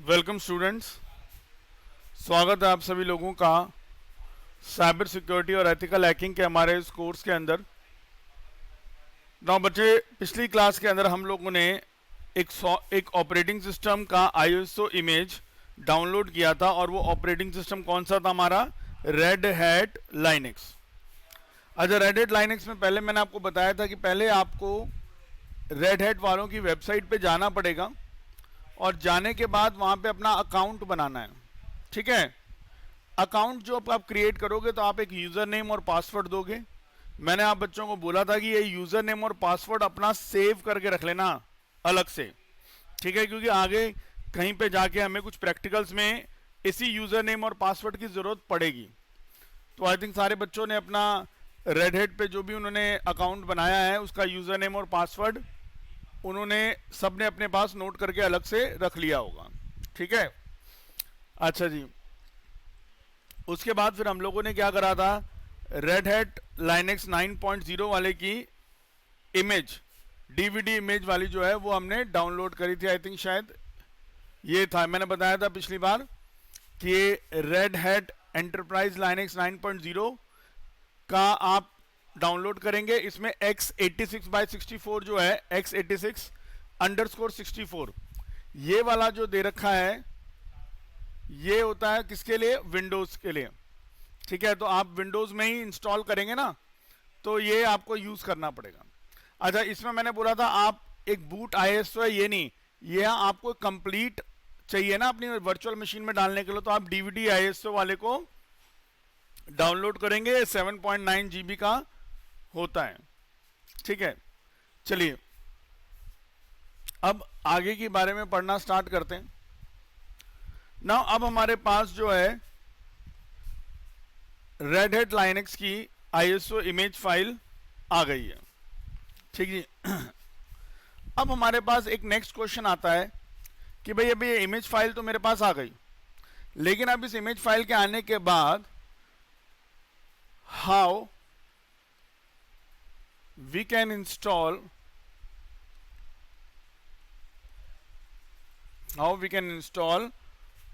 Welcome students, स्वागत है आप सभी लोगों का साइबर सिक्योरिटी और एथिकल हैकिंग के हमारे इस कोर्स के अंदर। बच्चे, पिछली क्लास के अंदर हम लोगों ने एक ऑपरेटिंग सिस्टम का आईएसओ इमेज डाउनलोड किया था और वो ऑपरेटिंग सिस्टम कौन सा था हमारा? Red hat Linux. अच्छा, रेड हैट लाइनेक्स में पहले मैंने आपको बताया था कि पहले आपको रेड हैट वालों की वेबसाइट पे जाना पड़ेगा और जाने के बाद वहां पे अपना अकाउंट बनाना है। ठीक है, अकाउंट जो आप क्रिएट करोगे तो आप एक यूजर नेम और पासवर्ड दोगे। मैंने आप बच्चों को बोला था कि ये यूजर नेम और पासवर्ड अपना सेव करके रख लेना अलग से, ठीक है, क्योंकि आगे कहीं पे जाके हमें कुछ प्रैक्टिकल्स में इसी यूजर नेम और पासवर्ड की जरूरत पड़ेगी। तो आई थिंक सारे बच्चों ने अपना रेड हैट पे जो भी उन्होंने अकाउंट बनाया है उसका यूजर नेम और पासवर्ड उन्होंने सबने अपने पास नोट करके अलग से रख लिया होगा। ठीक है, अच्छा जी। उसके बाद फिर हम लोगों ने क्या करा था, रेड हैट लाइनेक्स 9.0 वाले की इमेज, डीवीडी इमेज वाली जो है वो हमने डाउनलोड करी थी। आई थिंक शायद ये था, मैंने बताया था पिछली बार कि रेड हैट एंटरप्राइज लाइनेक्स 9.0 का आप डाउनलोड करेंगे। इसमें x86/64 जो है, x86_64 ये वाला जो दे रखा है ये होता है किसके लिए? विंडोज के लिए। ठीक है, तो आप विंडोज में ही इंस्टॉल करेंगे ना, तो ये आपको यूज करना पड़ेगा। अच्छा, इसमें मैंने बोला था आप एक बूट आईएसओ है, ये नहीं, ये आपको कंप्लीट चाहिए ना अपनी वर्चुअल मशीन में डालने के लिए, तो आप डीवीडी आईएसओ वाले को डाउनलोड करेंगे। 7.9 GB का होता है। ठीक है, चलिए अब आगे के बारे में पढ़ना स्टार्ट करते हैं ना। अब हमारे पास जो है रेड हैट लाइनेक्स की आईएसओ इमेज फाइल आ गई है। ठीक जी। अब हमारे पास एक नेक्स्ट क्वेश्चन आता है कि भाई अभी ये इमेज फाइल तो मेरे पास आ गई, लेकिन अब इस इमेज फाइल के आने के बाद how we can install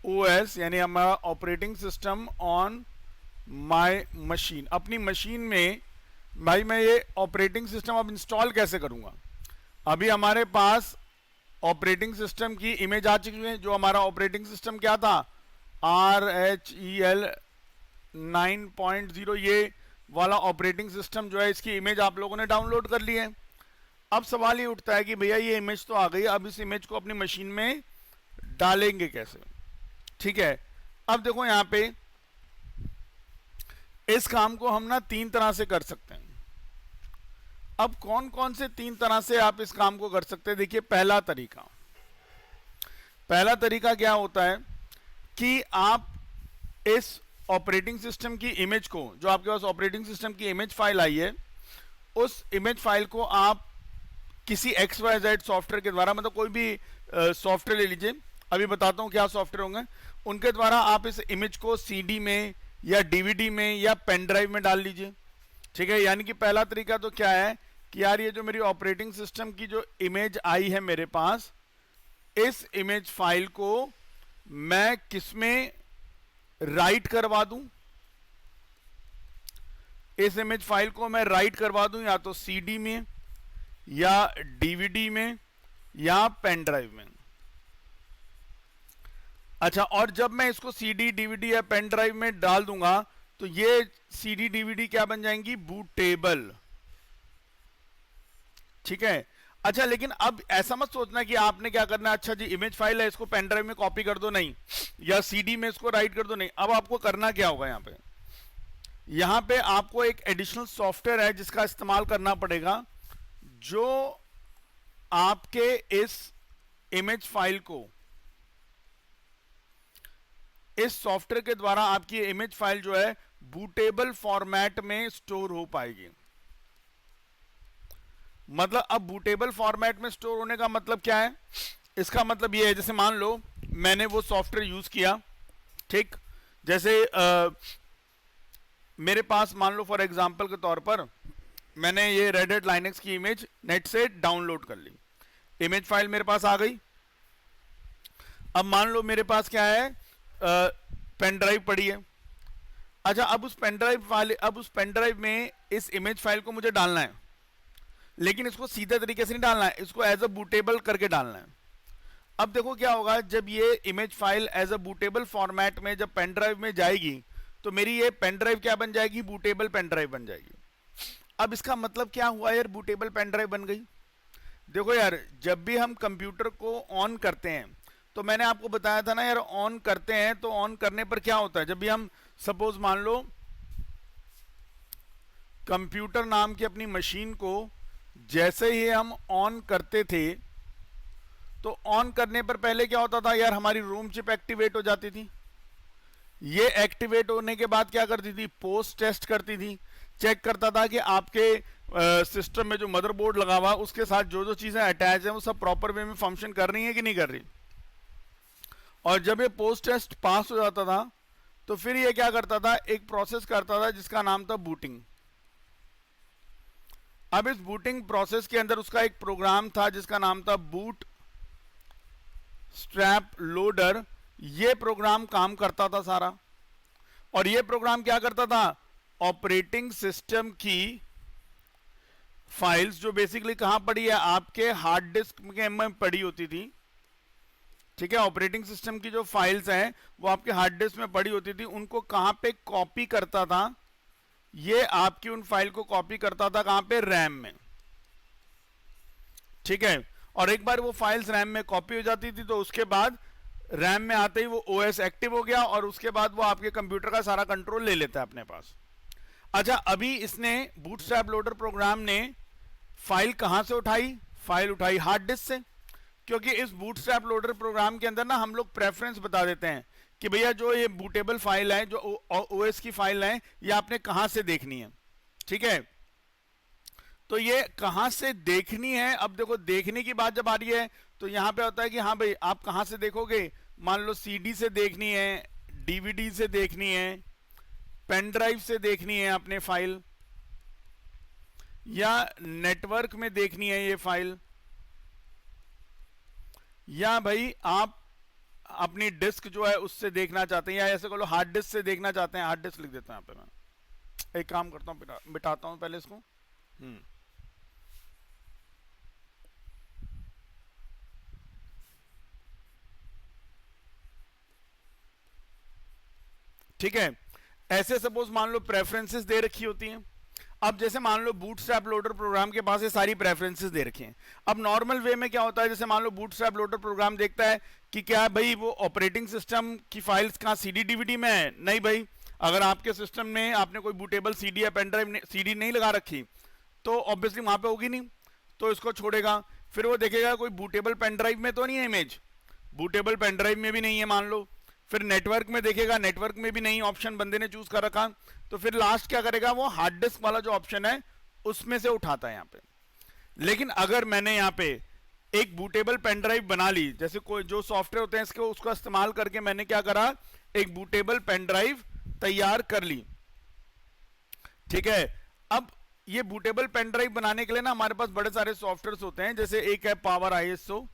OS यानी हमारा operating system on my machine, अपनी मशीन में। भाई मैं ये ऑपरेटिंग सिस्टम अब इंस्टॉल कैसे करूंगा? अभी हमारे पास ऑपरेटिंग सिस्टम की इमेज आ चुकी है। जो हमारा ऑपरेटिंग सिस्टम क्या था, RHEL 9.0 ये वाला ऑपरेटिंग सिस्टम जो है, इसकी इमेज आप लोगों ने डाउनलोड कर ली है। अब सवाल ये उठता है कि भैया ये इमेज तो आ गई, अब इस इमेज को अपनी मशीन में डालेंगे कैसे? ठीक है, अब देखो यहां पे इस काम को हम ना 3 तरह से कर सकते हैं। अब कौन कौन से 3 तरह से आप इस काम को कर सकते हैं? देखिए, पहला तरीका क्या होता है कि आप इस ऑपरेटिंग सिस्टम की इमेज को, जो आपके पास ऑपरेटिंग सिस्टम की इमेज फाइल आई है, उस इमेज फाइल को आप किसी XYZ सॉफ्टवेयर के द्वारा, मतलब कोई भी सॉफ्टवेयर ले लीजिए, अभी बताता हूं क्या सॉफ्टवेयर होंगे, उनके द्वारा आप इस इमेज को CD में या DVD में या पेन ड्राइव में डाल लीजिए। ठीक है, यानी कि पहला तरीका तो क्या है कि यार ये जो मेरी ऑपरेटिंग सिस्टम की जो इमेज आई है मेरे पास, इस इमेज फाइल को मैं किसमें राइट करवा दूं? इस इमेज फाइल को मैं राइट करवा दूं या तो CD में या DVD में या पेन ड्राइव में। अच्छा, और जब मैं इसको CD, DVD या पेन ड्राइव में डाल दूंगा तो ये CD, DVD क्या बन जाएंगी? बूटेबल। ठीक है, अच्छा, लेकिन अब ऐसा मत सोचना कि आपने क्या करना है, अच्छा जी इमेज फाइल है इसको पेन ड्राइव में कॉपी कर दो, नहीं, या CD में इसको राइट कर दो, नहीं। अब आपको करना क्या होगा, यहां पे आपको एक एडिशनल सॉफ्टवेयर है जिसका इस्तेमाल करना पड़ेगा, जो आपके इस इमेज फाइल को, इस सॉफ्टवेयर के द्वारा आपकी इमेज फाइल जो है बूटेबल फॉर्मेट में स्टोर हो पाएगी। मतलब अब बूटेबल फॉर्मेट में स्टोर होने का मतलब क्या है? इसका मतलब ये है, जैसे मान लो मैंने वो सॉफ्टवेयर यूज किया, ठीक, जैसे मेरे पास मान लो फॉर एग्जांपल के तौर पर मैंने ये रेड हैट लाइनेक्स की इमेज नेट से डाउनलोड कर ली, इमेज फाइल मेरे पास आ गई। अब मान लो मेरे पास क्या है, पेन ड्राइव पड़ी है। अच्छा, अब उस पेन ड्राइव में इस इमेज फाइल को मुझे डालना है, लेकिन इसको सीधे तरीके से नहीं डालना है, इसको एज अ बूटेबल करके डालना है। अब देखो क्या होगा, जब ये image file as a bootable format में जब पेन ड्राइव में जाएगी, तो मेरी ये पेन ड्राइव क्या बन जाएगी, बूटेबल पेन ड्राइव बन जाएगी। अब इसका मतलब क्या हुआ यार, बूटेबल पेन ड्राइव बन गई। देखो यार, जब भी हम कंप्यूटर को ऑन करते हैं, तो मैंने आपको बताया था ना यार, ऑन करते हैं तो ऑन करने पर क्या होता है, जब भी हम सपोज मान लो कंप्यूटर नाम की अपनी मशीन को जैसे ही हम ऑन करते थे, तो ऑन करने पर पहले क्या होता था यार, हमारी रूम चिप एक्टिवेट हो जाती थी। ये एक्टिवेट होने के बाद क्या करती थी, पोस्ट टेस्ट करती थी, चेक करता था कि आपके सिस्टम में जो मदरबोर्ड लगा हुआ उसके साथ जो जो चीजें अटैच हैं वो सब प्रॉपर वे में फंक्शन कर रही हैं कि नहीं कर रही। और जब ये पोस्ट टेस्ट पास हो जाता था, तो फिर ये क्या करता था, एक प्रोसेस करता था जिसका नाम था बूटिंग। अब इस बूटिंग प्रोसेस के अंदर उसका एक प्रोग्राम था जिसका नाम था बूट स्ट्रैप लोडर। ये प्रोग्राम काम करता था सारा, और ये प्रोग्राम क्या करता था, ऑपरेटिंग सिस्टम की फाइल्स जो बेसिकली कहां पड़ी है, आपके हार्ड डिस्क में पड़ी होती थी। ठीक है, ऑपरेटिंग सिस्टम की जो फाइल्स हैं वो आपके हार्ड डिस्क में पड़ी होती थी, उनको कहां पे कॉपी करता था, ये आपकी उन फाइल को कॉपी करता था कहां पे, रैम में। ठीक है, और एक बार वो फाइल्स रैम में कॉपी हो जाती थी, तो उसके बाद रैम में आते ही वो ओएस एक्टिव हो गया, और उसके बाद वो आपके कंप्यूटर का सारा कंट्रोल ले लेता है अपने पास। अच्छा, अभी इसने बूटस्ट्रैप लोडर प्रोग्राम ने फाइल कहां से उठाई, फाइल उठाई हार्ड डिस्क से, क्योंकि इस बूटस्ट्रैप लोडर प्रोग्राम के अंदर ना हम लोग प्रेफरेंस बता देते हैं कि भैया जो ये बूटेबल फाइल है, जो ओएस की फाइल है, ये आपने कहां से देखनी है। ठीक है, तो ये कहां से देखनी है। अब देखो, देखने की बात जब आ रही है तो यहां पे होता है कि हाँ भाई आप कहां से देखोगे, मान लो सीडी से देखनी है, डीवीडी से देखनी है, पेन ड्राइव से देखनी है आपने फाइल, या नेटवर्क में देखनी है ये फाइल, या भाई आप अपनी डिस्क जो है उससे देखना चाहते हैं, या ऐसे कहो हार्ड डिस्क से देखना चाहते हैं। हार्ड डिस्क लिख देता हूं यहाँ पे, मैं एक काम करता हूं, बिठाता हूं पहले इसको। ठीक है, ऐसे सपोज मान लो प्रेफरेंसेस दे रखी होती हैं। अब जैसे मान लो बूटस्ट्रैप लोडर प्रोग्राम के पास ये सारी प्रेफरेंसेस दे रखी हैं। अब नॉर्मल वे में क्या होता है, जैसे मान लो बूटस्ट्रैप लोडर प्रोग्राम देखता है कि क्या भाई वो ऑपरेटिंग सिस्टम की फाइल्स कहाँ सीडी डीवीडी में है, नहीं भाई, अगर आपके सिस्टम में आपने कोई बूटेबल सीडी या पेन ड्राइव सीडी नहीं लगा रखी तो ऑब्वियसली वहां पे होगी नहीं, तो इसको छोड़ेगा। फिर वो देखेगा कोई बूटेबल पेन ड्राइव में तो नहीं है इमेज, बूटेबल पेन ड्राइव में भी नहीं है मान लो। फिर नेटवर्क में देखेगा, नेटवर्क में भी नहीं ऑप्शन बंदे ने चूज कर रखा, तो फिर लास्ट क्या करेगा, वो हार्ड डिस्क वाला जो ऑप्शन है उसमें से उठाता है यहाँ पे। लेकिन अगर मैंने यहाँ पे एक बूटेबल पेन ड्राइव बना ली, जैसे कोई जो सॉफ्टवेयर होते हैं इसके, उसका इस्तेमाल करके मैंने क्या करा, एक बूटेबल पेन ड्राइव तैयार कर ली। ठीक है, अब ये बूटेबल पेन ड्राइव बनाने के लिए ना हमारे पास बड़े सारे सॉफ्टवेयर होते हैं, जैसे एक है पावर आईएसओ,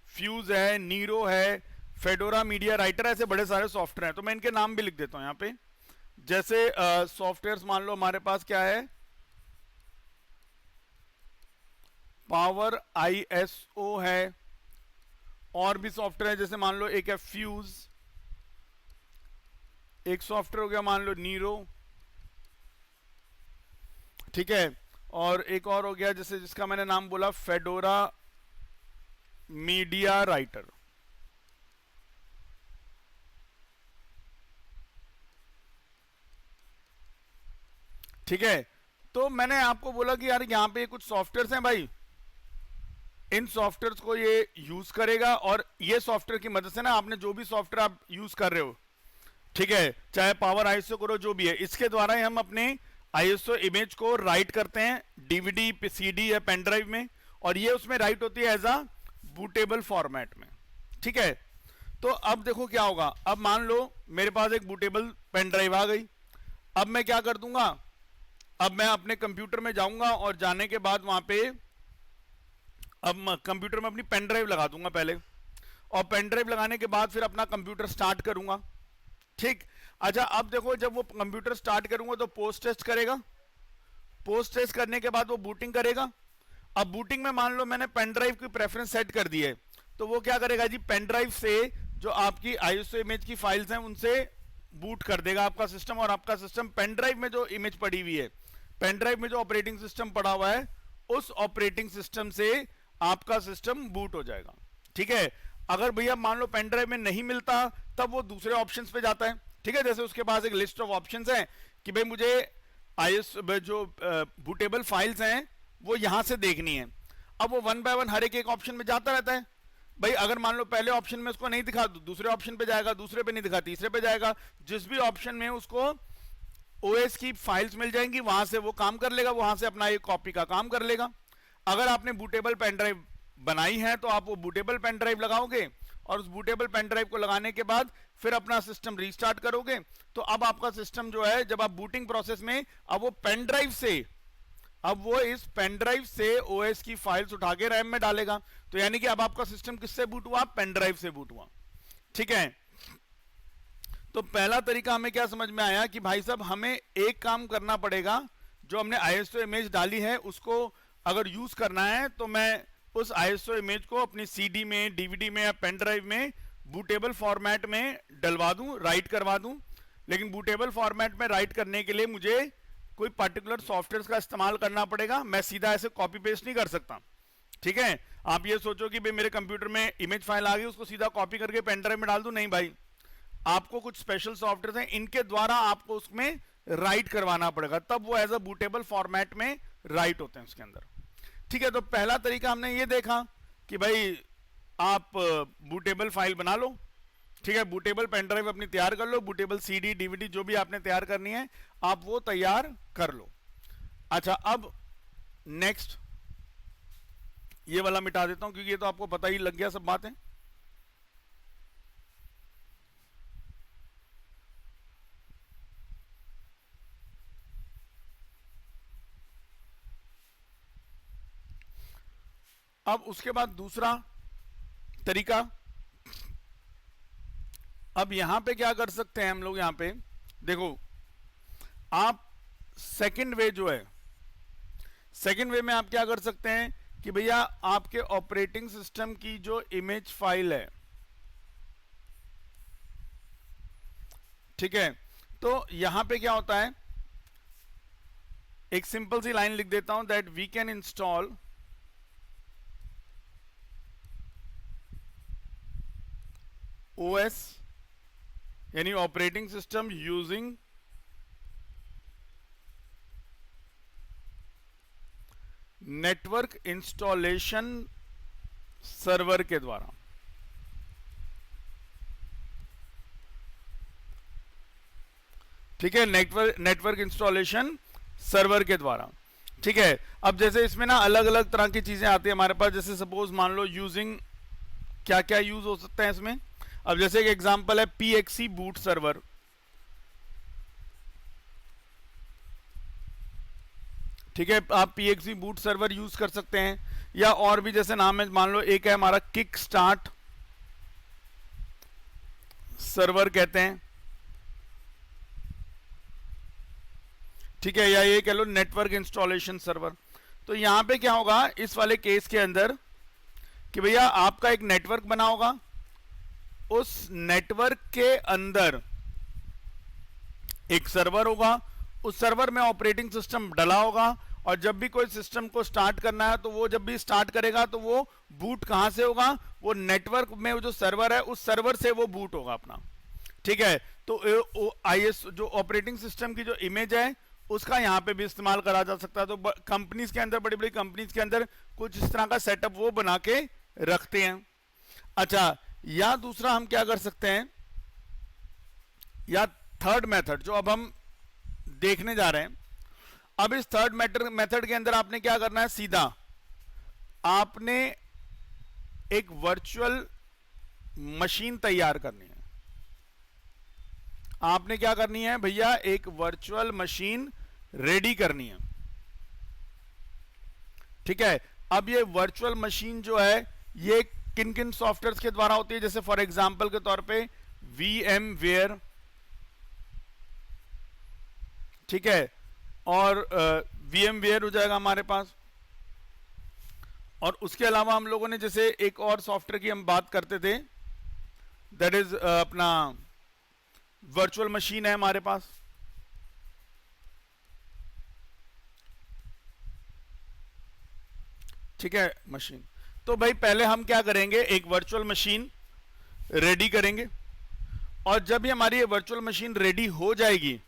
फ्यूज है, नीरो है, फेडोरा मीडिया राइटर, ऐसे बड़े सारे सॉफ्टवेयर हैं। तो मैं इनके नाम भी लिख देता हूं यहाँ पे। जैसे सॉफ्टवेयर मान लो हमारे पास क्या है, पावर आईएसओ है, और भी सॉफ्टवेयर है, जैसे मान लो एक है फ्यूज, एक सॉफ्टवेयर हो गया मान लो नीरो, ठीक है, और एक और हो गया जैसे जिसका मैंने नाम बोला फेडोरा मीडिया राइटर। ठीक है, तो मैंने आपको बोला कि यार यहाँ पे कुछ सॉफ्टवेयर्स हैं भाई, इन सॉफ्टवेयर्स को ये यूज करेगा, और ये सॉफ्टवेयर की मदद से ना आपने जो भी सॉफ्टवेयर आप यूज कर रहे हो, ठीक है, चाहे पावर आईएसओ करो जो भी है, इसके द्वारा ही हम अपने आईएसओ इमेज को राइट करते हैं डीवीडी पे, सीडी या पेन ड्राइव में, और ये उसमें राइट होती है एज अ बूटेबल फॉर्मेट में। ठीक है, तो अब देखो क्या होगा, अब मान लो मेरे पास एक बूटेबल पेन ड्राइव आ गई। अब मैं क्या कर दूंगा, अब मैं अपने कंप्यूटर में जाऊंगा, और जाने के बाद वहां पे अब कंप्यूटर में अपनी पेन ड्राइव लगा दूंगा पहले, और पेन ड्राइव लगाने के बाद फिर अपना कंप्यूटर स्टार्ट करूंगा, ठीक। अच्छा, अब देखो जब वो कंप्यूटर स्टार्ट करूंगा तो पोस्ट टेस्ट करेगा, पोस्ट टेस्ट करने के बाद वो बूटिंग करेगा। अब बूटिंग में मान लो मैंने पेन ड्राइव की प्रेफरेंस सेट कर दी है, तो वो क्या करेगा जी, पेन ड्राइव से जो आपकी आईएसओ इमेज की फाइल्स हैं उनसे बूट कर देगा आपका सिस्टम, और आपका सिस्टम पेन ड्राइव में जो इमेज पड़ी हुई है, पेन ड्राइव में जो ऑपरेटिंग सिस्टम पड़ा हुआ है, उस ऑपरेटिंग सिस्टम से आपका सिस्टम बूट हो जाएगा, ठीक है। अगर भैया मान लो पेन ड्राइव में नहीं मिलता, तब वो दूसरे ऑप्शंस पे जाता है, ठीक है। जैसे उसके पास एक लिस्ट ऑफ ऑप्शंस है कि भाई मुझे आईएस जो बूटेबल फाइल्स हैं वो यहां से देखनी है। अब वो वन बाय वन हर एक ऑप्शन में जाता रहता है। भाई अगर मान लो पहले ऑप्शन में उसको नहीं दिखा, दूसरे ऑप्शन पे जाएगा, दूसरे पे नहीं दिखा, तीसरे पे जाएगा, जिस भी ऑप्शन में उसको ओएस की फाइल्स मिल जाएंगी वहां से वो काम कर लेगा, वहां से अपना एक कॉपी का काम कर लेगा। अगर आपने बूटेबल पेन ड्राइव बनाई है तो आप वो बूटेबल पेन ड्राइव लगाओगे, और उस बूटेबल पेन ड्राइव को लगाने के बाद फिर अपना सिस्टम रीस्टार्ट करोगे, तो अब आपका सिस्टम जो है, जब आप बूटिंग प्रोसेस में, अब वो पेन ड्राइव से, अब वो इस पेन ड्राइव से ओएस की फाइल्स उठा के रैम में डालेगा। तो यानी कि अब आपका सिस्टम किससे बूट हुआ, पेन ड्राइव से बूट हुआ, ठीक है। तो पहला तरीका हमें क्या समझ में आया कि भाई साहब हमें एक काम करना पड़ेगा, जो हमने आईएसओ इमेज डाली है उसको अगर यूज करना है तो मैं उस आईएसओ इमेज को अपनी सीडी में, डीवीडी में या पेन ड्राइव में बूटेबल फॉर्मेट में डलवा दूं, राइट करवा दूं। लेकिन बूटेबल फॉर्मेट में राइट करने के लिए मुझे कोई पर्टिकुलर सॉफ्टवेयर का इस्तेमाल करना पड़ेगा, मैं सीधा ऐसे कॉपी पेस्ट नहीं कर सकता, ठीक है। आप ये सोचो कि भाई मेरे कंप्यूटर में इमेज फाइल आ गई, उसको सीधा कॉपी करके पेन ड्राइव में डाल दूं, नहीं भाई, आपको कुछ स्पेशल सॉफ्टवेयर हैं, इनके द्वारा आपको उसमें राइट करवाना पड़ेगा, तब वो एज अ बूटेबल फॉर्मेट में राइट होते हैं उसके अंदर, ठीक है। तो पहला तरीका हमने ये देखा कि भाई आप बूटेबल फाइल बना लो, ठीक है, बूटेबल पेन ड्राइव अपनी तैयार कर लो, बूटेबल सीडी, डीवीडी जो भी आपने तैयार करनी है आप वो तैयार कर लो। अच्छा, अब नेक्स्ट ये वाला मिटा देता हूं क्योंकि ये तो आपको पता ही लग गया सब बातें। अब उसके बाद दूसरा तरीका, अब यहां पे क्या कर सकते हैं हम लोग, यहां पे देखो आप सेकंड वे जो है, सेकंड वे में आप क्या कर सकते हैं कि भैया आपके ऑपरेटिंग सिस्टम की जो इमेज फाइल है, ठीक है, तो यहां पे क्या होता है, एक सिंपल सी लाइन लिख देता हूं, that we can install OS यानी operating system using network installation server के द्वारा, ठीक है, नेटवर्क इंस्टॉलेशन सर्वर के द्वारा, ठीक है। अब जैसे इसमें ना अलग अलग तरह की चीजें आती है हमारे पास, जैसे सपोज मान लो यूजिंग, क्या क्या यूज हो सकता है इसमें। अब जैसे एक एग्जांपल है PXE बूट सर्वर, ठीक है, आप PXE बूट सर्वर यूज कर सकते हैं, या और भी जैसे नाम है, मान लो एक है हमारा किक स्टार्ट सर्वर कहते हैं, ठीक है, या ये कह लो नेटवर्क इंस्टॉलेशन सर्वर। तो यहां पे क्या होगा इस वाले केस के अंदर कि भैया आपका एक नेटवर्क बना होगा, उस नेटवर्क के अंदर एक सर्वर होगा, उस सर्वर में ऑपरेटिंग सिस्टम डला होगा, और जब भी कोई सिस्टम को स्टार्ट करना है तो वो जब भी स्टार्ट करेगा तो वो बूट कहां से होगा, वो नेटवर्क में वो जो सर्वर है उस सर्वर से वो बूट होगा अपना, ठीक है। तो आईएस जो ऑपरेटिंग सिस्टम की जो इमेज है उसका यहां पे भी इस्तेमाल करा जा सकता है। तो कंपनीज के अंदर, बड़ी बड़ी कंपनीज के अंदर कुछ इस तरह का सेटअप वो बना के रखते हैं। अच्छा, या दूसरा हम क्या कर सकते हैं, या थर्ड मेथड जो अब हम देखने जा रहे हैं, अब इस थर्ड मेथड के अंदर आपने क्या करना है, सीधा आपने एक वर्चुअल मशीन तैयार करनी है। आपने क्या करनी है भैया, एक वर्चुअल मशीन रेडी करनी है, ठीक है। अब ये वर्चुअल मशीन जो है ये किन किन सॉफ्टवेयर के द्वारा होती है, जैसे फॉर एग्जांपल के तौर पे VMware, ठीक है, और VMware हो जाएगा हमारे पास। और उसके अलावा हम लोगों ने जैसे एक और सॉफ्टवेयर की हम बात करते थे, दैट इज अपना वर्चुअल मशीन है हमारे पास। ठीक है, मशीन। तो भाई पहले हम क्या करेंगे, एक वर्चुअल मशीन रेडी करेंगे, और जब ये हमारी वर्चुअल मशीन रेडी हो जाएगी,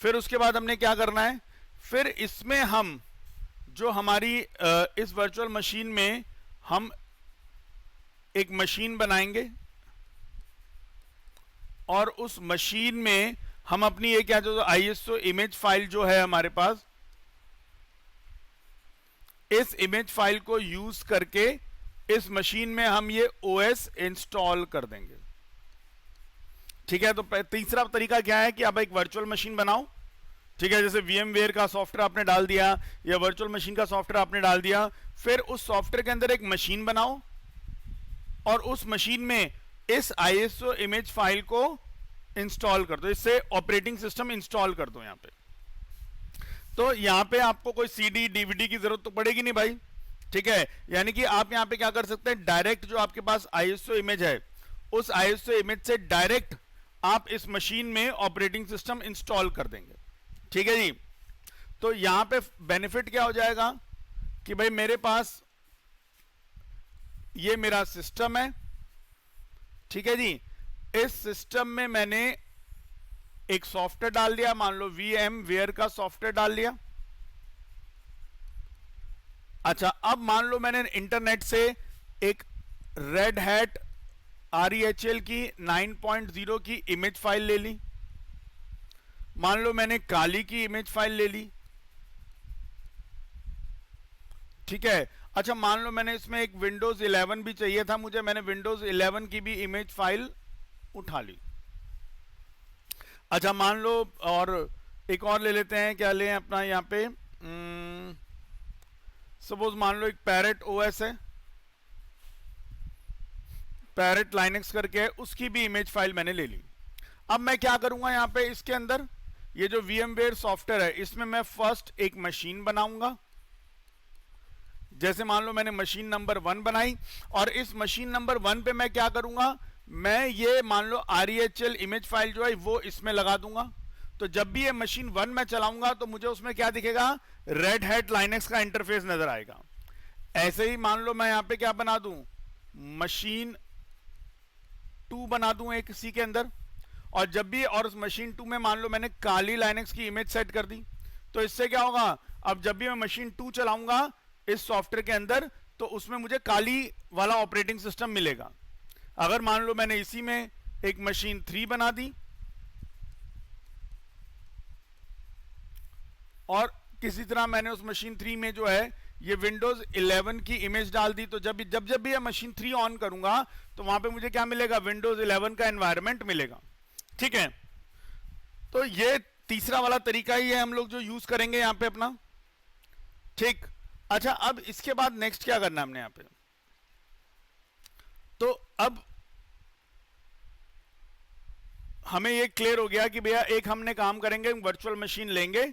फिर उसके बाद हमने क्या करना है, फिर इसमें हम जो हमारी इस वर्चुअल मशीन में हम एक मशीन बनाएंगे, और उस मशीन में हम अपनी ये क्या जो ISO इमेज फाइल जो है हमारे पास, इस इमेज फाइल को यूज करके इस मशीन में हम ये OS इंस्टॉल कर देंगे। ठीक है, तो तीसरा तरीका क्या है कि आप एक वर्चुअल मशीन बनाओ, ठीक है, जैसे VMware का सॉफ्टवेयर आपने डाल दिया या वर्चुअल मशीन का सॉफ्टवेयर आपने डाल दिया, फिर उस सॉफ्टवेयर के अंदर एक मशीन बनाओ और उस मशीन में इस ISO इमेज फाइल को इंस्टॉल कर दो, इससे ऑपरेटिंग सिस्टम इंस्टॉल कर दो यहां पे। तो यहां पे आपको कोई CD DVD की जरूरत तो पड़ेगी नहीं भाई, ठीक है, यानी कि आप यहां पे क्या कर सकते हैं, डायरेक्ट जो आपके पास ISO इमेज है, उस ISO इमेज से डायरेक्ट आप इस मशीन में ऑपरेटिंग सिस्टम इंस्टॉल कर देंगे। ठीक है जी। तो यहां पे बेनिफिट क्या हो जाएगा कि भाई मेरे पास ये मेरा सिस्टम है, ठीक है जी, इस सिस्टम में मैंने एक सॉफ्टवेयर डाल दिया, मान लो VMware का सॉफ्टवेयर डाल दिया। अच्छा, अब मान लो मैंने इंटरनेट से एक रेड हैट REHL की 9.0 की इमेज फाइल ले ली, मान लो मैंने काली की इमेज फाइल ले ली, ठीक है। अच्छा, मान लो मैंने इसमें एक विंडोज 11 भी चाहिए था मुझे, मैंने विंडोज 11 की भी इमेज फाइल उठा ली। अच्छा, मान लो और एक और ले लेते हैं, क्या लें अपना यहाँ पे, सपोज मान लो एक पैरेट OS है, पैरेट लाइनक्स करके है, उसकी भी इमेज फाइल मैंने ले ली। अब मैं क्या करूंगा यहाँ पे, इसके अंदर ये जो VMware सॉफ्टवेयर है, इसमें मैं फर्स्ट एक मशीन बनाऊंगा। जैसे मान लो मैंने मशीन नंबर 1 बनाई, और इस मशीन नंबर 1 पे मैं क्या करूंगा, मैं ये मान लो REHL इमेज फाइल जो है वो इसमें लगा दूंगा। तो जब भी ये मशीन 1 में चलाऊंगा तो मुझे उसमें क्या दिखेगा, रेड हैट लाइनक्स का इंटरफेस नजर आएगा। ऐसे ही मान लो मैं यहां पे क्या बना दूं, मशीन 2 बना दूं एक इसी के अंदर, और जब भी, और उस मशीन 2 में मान लो मैंने काली लाइनक्स की इमेज सेट कर दी, तो इससे क्या होगा, अब जब भी मैं मशीन 2 चलाऊंगा इस सॉफ्टवेयर के अंदर, तो उसमें मुझे काली वाला ऑपरेटिंग सिस्टम मिलेगा। अगर मान लो मैंने इसी में एक मशीन 3 बना दी और किसी तरह मैंने उस मशीन 3 में जो है ये विंडोज 11 की इमेज डाल दी, तो जब भी ये मशीन 3 ऑन करूंगा तो वहां पे मुझे क्या मिलेगा, विंडोज 11 का एनवायरनमेंट मिलेगा। ठीक है, तो ये तीसरा वाला तरीका ही है हम लोग जो यूज करेंगे यहां पे अपना। ठीक, अच्छा, अब इसके बाद नेक्स्ट क्या करना है हमने यहां पे, तो अब हमें ये क्लियर हो गया कि भैया एक हमने काम करेंगे, वर्चुअल मशीन लेंगे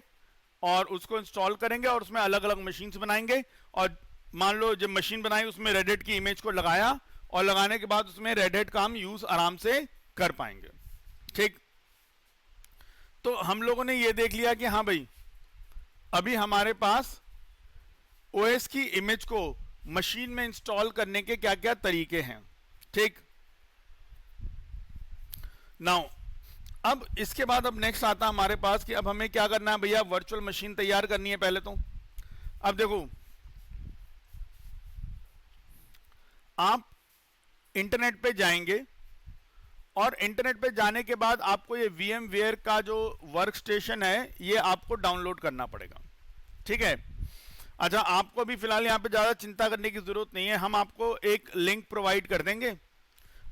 और उसको इंस्टॉल करेंगे और उसमें अलग अलग मशीन्स बनाएंगे, और मान लो जब मशीन बनाई उसमें रेड हैट की इमेज को लगाया, और लगाने के बाद उसमें रेड हैट का हम यूज आराम से कर पाएंगे। ठीक, तो हम लोगों ने ये देख लिया कि हाँ भाई अभी हमारे पास OS की इमेज को मशीन में इंस्टॉल करने के क्या क्या तरीके हैं। ठीक, नाउ अब इसके बाद अब नेक्स्ट आता है हमारे पास कि अब हमें क्या करना है भैया, वर्चुअल मशीन तैयार करनी है पहले तो। अब देखो, आप इंटरनेट पे जाएंगे और इंटरनेट पे जाने के बाद आपको ये VMware का जो वर्क स्टेशन है ये आपको डाउनलोड करना पड़ेगा। ठीक है, अच्छा, आपको भी फिलहाल यहाँ पे ज़्यादा चिंता करने की ज़रूरत नहीं है, हम आपको एक लिंक प्रोवाइड कर देंगे,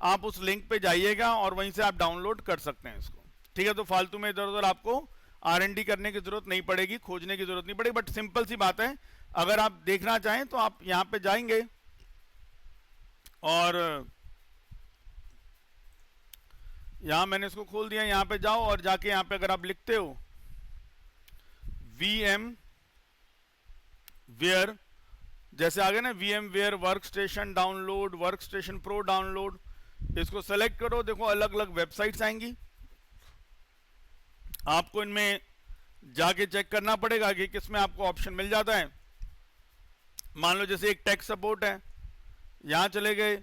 आप उस लिंक पे जाइएगा और वहीं से आप डाउनलोड कर सकते हैं इसको। ठीक है, तो फालतू में इधर उधर आपको R&D करने की ज़रूरत नहीं पड़ेगी, खोजने की ज़रूरत नहीं पड़ेगी, बट सिंपल सी बात है, अगर आप देखना चाहें तो आप यहाँ पे जाएंगे और यहां मैंने इसको खोल दिया, यहां पे जाओ और जाके यहां पे अगर आप लिखते हो वीएम वेयर, जैसे आगे ना VMware work station download, work station pro download, इसको सेलेक्ट करो। देखो अलग अलग वेबसाइट्स आएंगी, आपको इनमें जाके चेक करना पड़ेगा कि किसमें आपको ऑप्शन मिल जाता है। मान लो जैसे एक टेक सपोर्ट है, यहां चले गए,